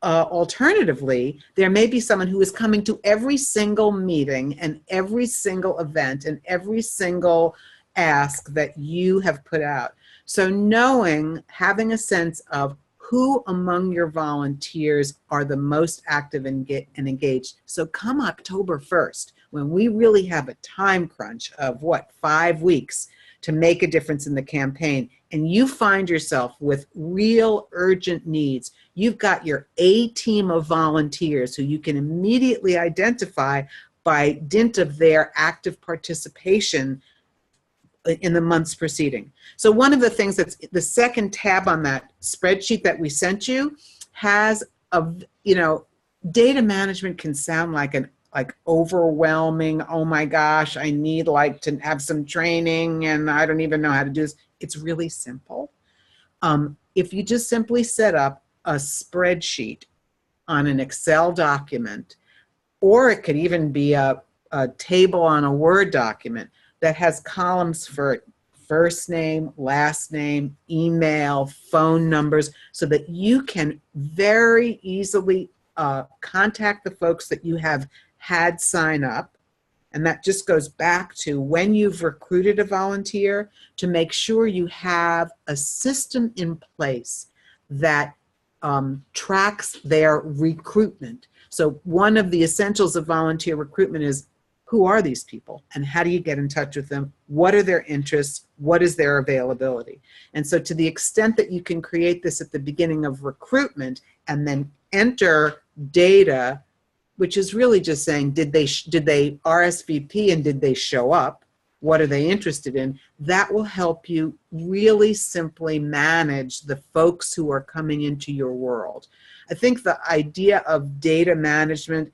B: Alternatively, there may be someone who is coming to every single meeting and every single event and every single ask that you have put out. So having a sense of who among your volunteers are the most active and engaged. So come October 1st, when we really have a time crunch of 5 weeks to make a difference in the campaign, and you find yourself with real urgent needs, you've got your A team of volunteers who you can immediately identify by dint of their active participation in the months preceding. So one of the things that's the second tab on that spreadsheet that we sent you has data management can sound like overwhelming, oh my gosh, I need to have some training and I don't even know how to do this. It's really simple. If you just simply set up a spreadsheet on an Excel document, or it could even be a table on a Word document that has columns for first name, last name, email, phone numbers, so that you can very easily contact the folks that you have had sign up. And that just goes back to when you've recruited a volunteer, to make sure you have a system in place that tracks their recruitment. So one of the essentials of volunteer recruitment is, who are these people and how do you get in touch with them? What are their interests? What is their availability? And so to the extent that you can create this at the beginning of recruitment and then enter data, which is really just saying, did they RSVP and did they show up? What are they interested in? That will help you really simply manage the folks who are coming into your world. I think the idea of data management,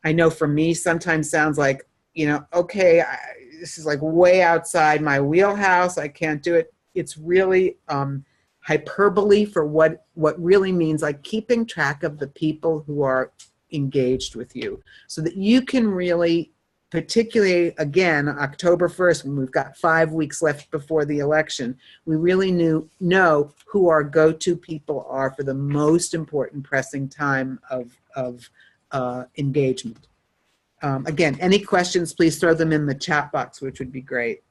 B: I know for me sometimes sounds like, okay, this is way outside my wheelhouse. I can't do it. It's really hyperbole for what really means, keeping track of the people who are engaged with you, so that you can really, particularly again, October 1st, when we've got 5 weeks left before the election, we really know who our go-to people are for the most important pressing time of engagement. Again, any questions, please throw them in the chat box, which would be great.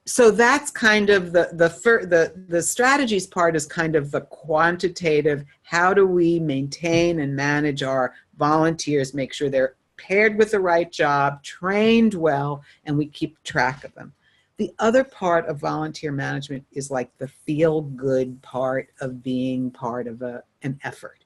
B: So that's kind of the strategies part is kind of the quantitative. How do we maintain and manage our volunteers, make sure they're paired with the right job, trained well, and we keep track of them. The other part of volunteer management is like the feel-good part of being part of an effort.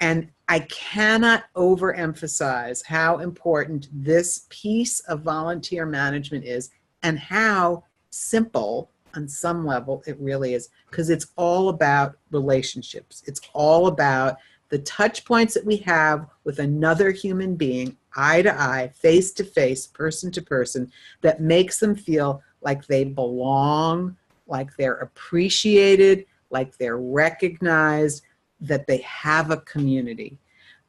B: And I cannot overemphasize how important this piece of volunteer management is and how simple on some level it really is, because it's all about relationships. It's all about the touch points that we have with another human being, eye to eye, face to face, person to person, that makes them feel like they belong, like they're appreciated, like they're recognized, that they have a community.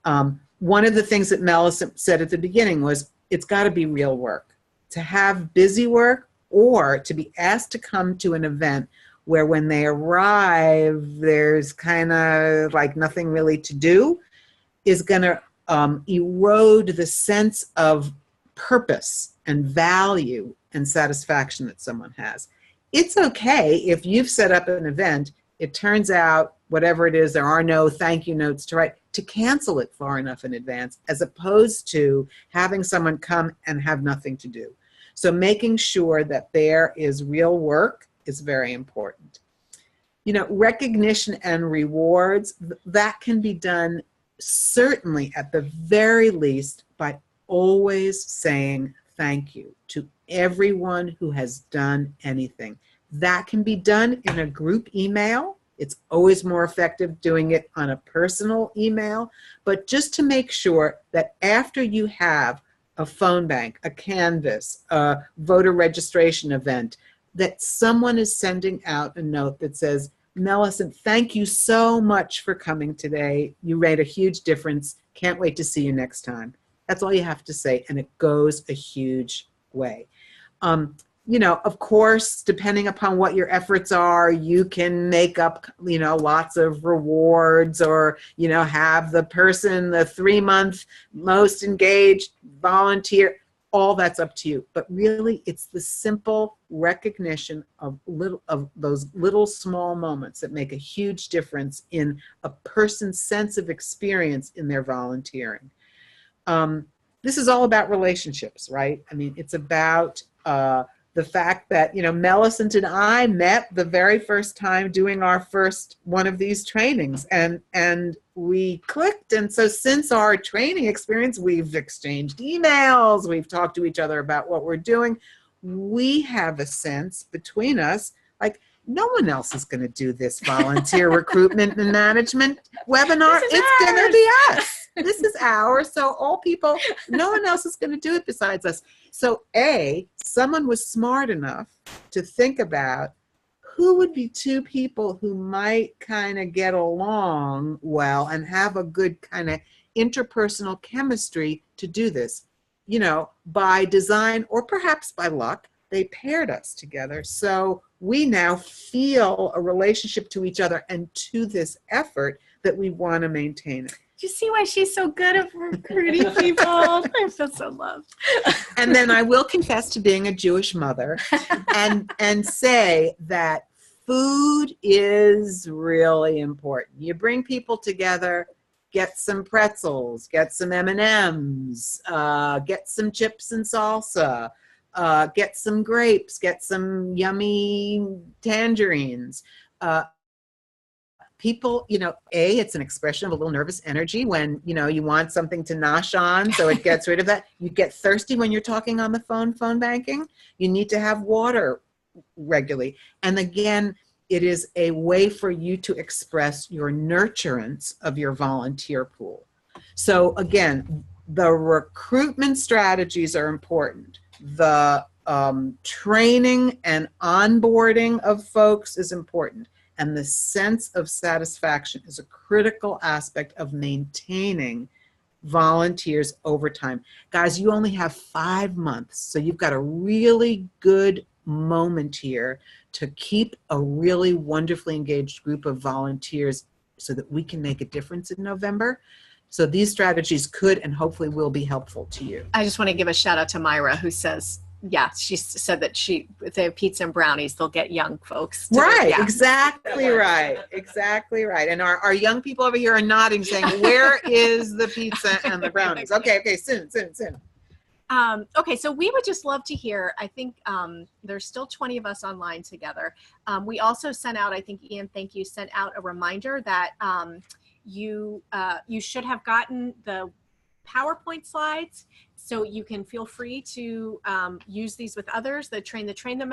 B: One of the things that Mellicent said at the beginning was, it's got to be real work. To have busy work, or to be asked to come to an event where when they arrive, there's kind of like nothing really to do, is going to erode the sense of purpose and value and satisfaction that someone has. It's okay if you've set up an event, it turns out, whatever it is, there are no thank you notes to write, to cancel it far enough in advance, as opposed to having someone come and have nothing to do. So making sure that there is real work is very important. You know, recognition and rewards, that can be done certainly at the very least by always saying thank you to everyone who has done anything. That can be done in a group email. It's always more effective doing it on a personal email, but just to make sure that after you have a phone bank, a canvas, a voter registration event, that someone is sending out a note that says, Mellicent, thank you so much for coming today. You made a huge difference. Can't wait to see you next time. That's all you have to say, and it goes a huge way. You know, of course, depending upon what your efforts are, you can make up, you know, lots of rewards, or, you know, have the person, the 3-month most engaged volunteer. All that's up to you. But really, it's the simple recognition of those little small moments that make a huge difference in a person's sense of experience in their volunteering. This is all about relationships, right? I mean, it's about the fact that, you know, Mellicent and I met the very first time doing our first one of these trainings, and we clicked. And so since our training experience, we've exchanged emails, we've talked to each other about what we're doing. We have a sense between us, like, no one else is going to do this volunteer recruitment and management webinar. It's going to be us. This is ours. So all people, no one else is going to do it besides us. So someone was smart enough to think about who would be 2 people who might kind of get along well and have a good kind of interpersonal chemistry to do this. You know, by design or perhaps by luck, they paired us together. So we now feel a relationship to each other and to this effort that we want to maintain it.
A: Do you see why she's so good at recruiting people? I feel so loved.
B: And then I will confess to being a Jewish mother and say that food is really important. You bring people together, get some pretzels, get some M&Ms, get some chips and salsa, get some grapes, get some yummy tangerines. People, you know, it's an expression of a little nervous energy when, you know, you want something to nosh on, so it gets rid of that. You get thirsty when you're talking on the phone banking. You need to have water regularly. And again, it is a way for you to express your nurturance of your volunteer pool. So again, the recruitment strategies are important. The training and onboarding of folks is important. And the sense of satisfaction is a critical aspect of maintaining volunteers over time. Guys, you only have 5 months, so you've got a really good moment here to keep a really wonderfully engaged group of volunteers so that we can make a difference in November. So these strategies could and hopefully will be helpful to you.
A: I just want to give a shout out to Myra, who says, Yeah, she said that if they have pizza and brownies, they'll get young folks.
B: Right,
A: Yeah.
B: exactly right. Exactly right. And our young people over here are nodding, saying, where is the pizza and the brownies? Okay, soon.
A: Okay, so we would just love to hear, I think there's still 20 of us online together. We also sent out, I think, Ian, thank you, sent out a reminder that you should have gotten the PowerPoint slides, so you can feel free to use these with others. The train the trainer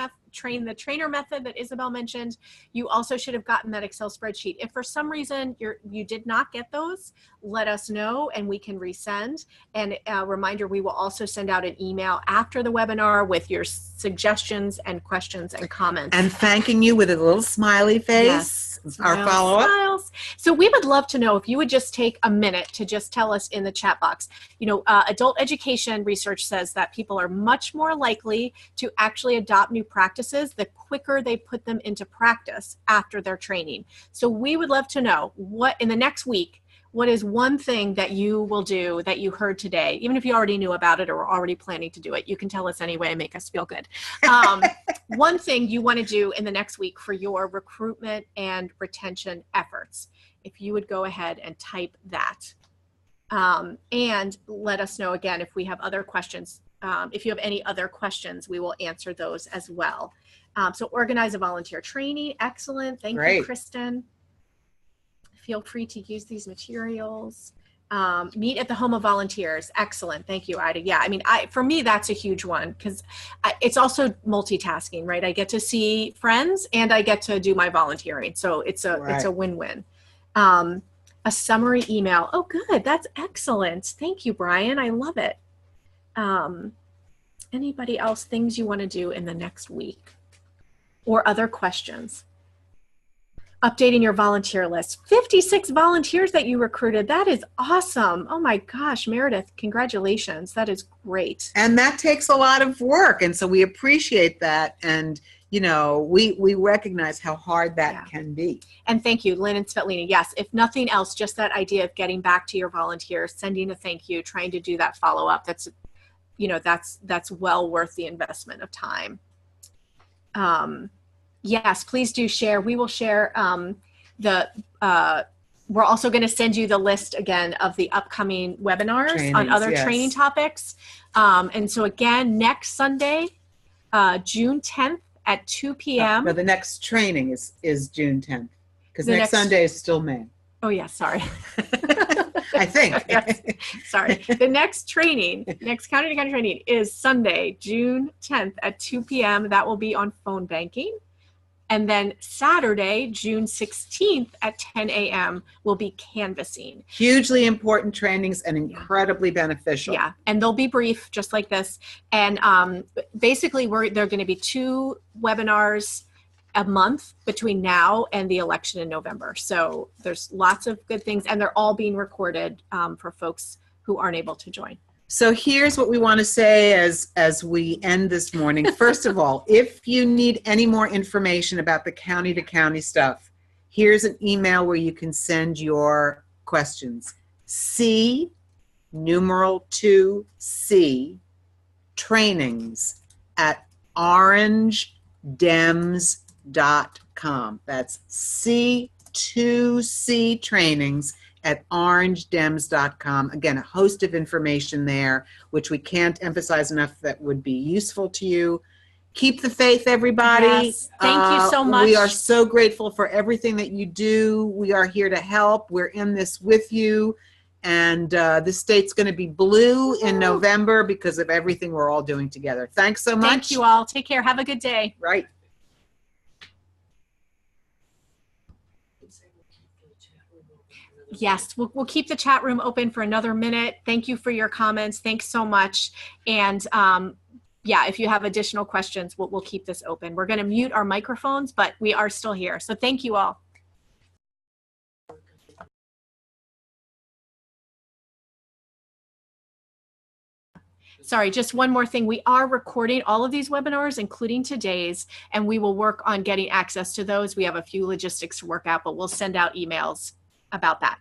A: method that Isabel mentioned. You also should have gotten that Excel spreadsheet. If for some reason you did not get those, let us know and we can resend. And a reminder, we will also send out an email after the webinar with your suggestions and questions and comments.
B: And thanking you with a little smiley face.
A: Yes.
B: Our follow-up.
A: Smiles. So we would love to know if you would just take a minute to just tell us in the chat box. Adult education research says that people are much more likely to actually adopt new practices the quicker they put them into practice after their training. So we would love to know what in the next week, what is one thing that you will do that you heard today, even if you already knew about it or were already planning to do it, you can tell us anyway and make us feel good. One thing you want to do in the next week for your recruitment and retention efforts, if you would go ahead and type that. And let us know again if we have other questions. If you have any other questions, we will answer those as well. So organize a volunteer training. Excellent. Thank you, Kristen. Feel free to use these materials. Meet at the home of volunteers. Excellent. Thank you, Ida. Yeah, I mean, for me, that's a huge one because it's also multitasking, right? I get to see friends and I get to do my volunteering. So it's a win-win. A summary email. Oh, good. That's excellent. Thank you, Brian. I love it. Anybody else, things you want to do in the next week or other questions? Updating your volunteer list. 56 volunteers that you recruited. That is awesome. Oh my gosh, Meredith, congratulations. That is great.
B: And that takes a lot of work. And so we appreciate that. And we recognize how hard that can be.
A: And thank you, Lynn and Svetlina. Yes, if nothing else, just that idea of getting back to your volunteers, sending a thank you, trying to do that follow-up, that's well worth the investment of time. Yes, please do share. We will share we're also going to send you the list again of the upcoming webinars on other training topics. And so again, next Sunday, June 10th, at 2 p.m.
B: No, the next training is June 10th because next Sunday is still May.
A: Oh, yeah, sorry.
B: I think.
A: Yes, sorry. The next county to county training is Sunday, June 10th at 2 p.m. That will be on phone banking. And then Saturday, June 16th at 10 a.m. will be canvassing.
B: Hugely important trainings and incredibly beneficial.
A: Yeah, and they'll be brief, just like this. And basically, there are going to be 2 webinars a month between now and the election in November. So there's lots of good things, and they're all being recorded for folks who aren't able to join.
B: So here's what we want to say as we end this morning. First of all, if you need any more information about the county to county stuff, here's an email where you can send your questions. C, numeral 2C, trainings at orangedems.com. That's C2C trainings at orangedems.com. Again, a host of information there, which we can't emphasize enough that would be useful to you. Keep the faith, everybody.
A: Yes. Thank you so much.
B: We are so grateful for everything that you do. We are here to help. We're in this with you. And this state's going to be blue in November because of everything we're all doing together. Thanks so much.
A: Thank you all. Take care. Have a good day.
B: Right.
A: Yes, we'll keep the chat room open for another minute. Thank you for your comments. Thanks so much. And yeah, if you have additional questions, we'll keep this open. We're going to mute our microphones, but we are still here. So thank you all. Sorry, just one more thing. We are recording all of these webinars, including today's, and we will work on getting access to those. We have a few logistics to work out, but we'll send out emails about that.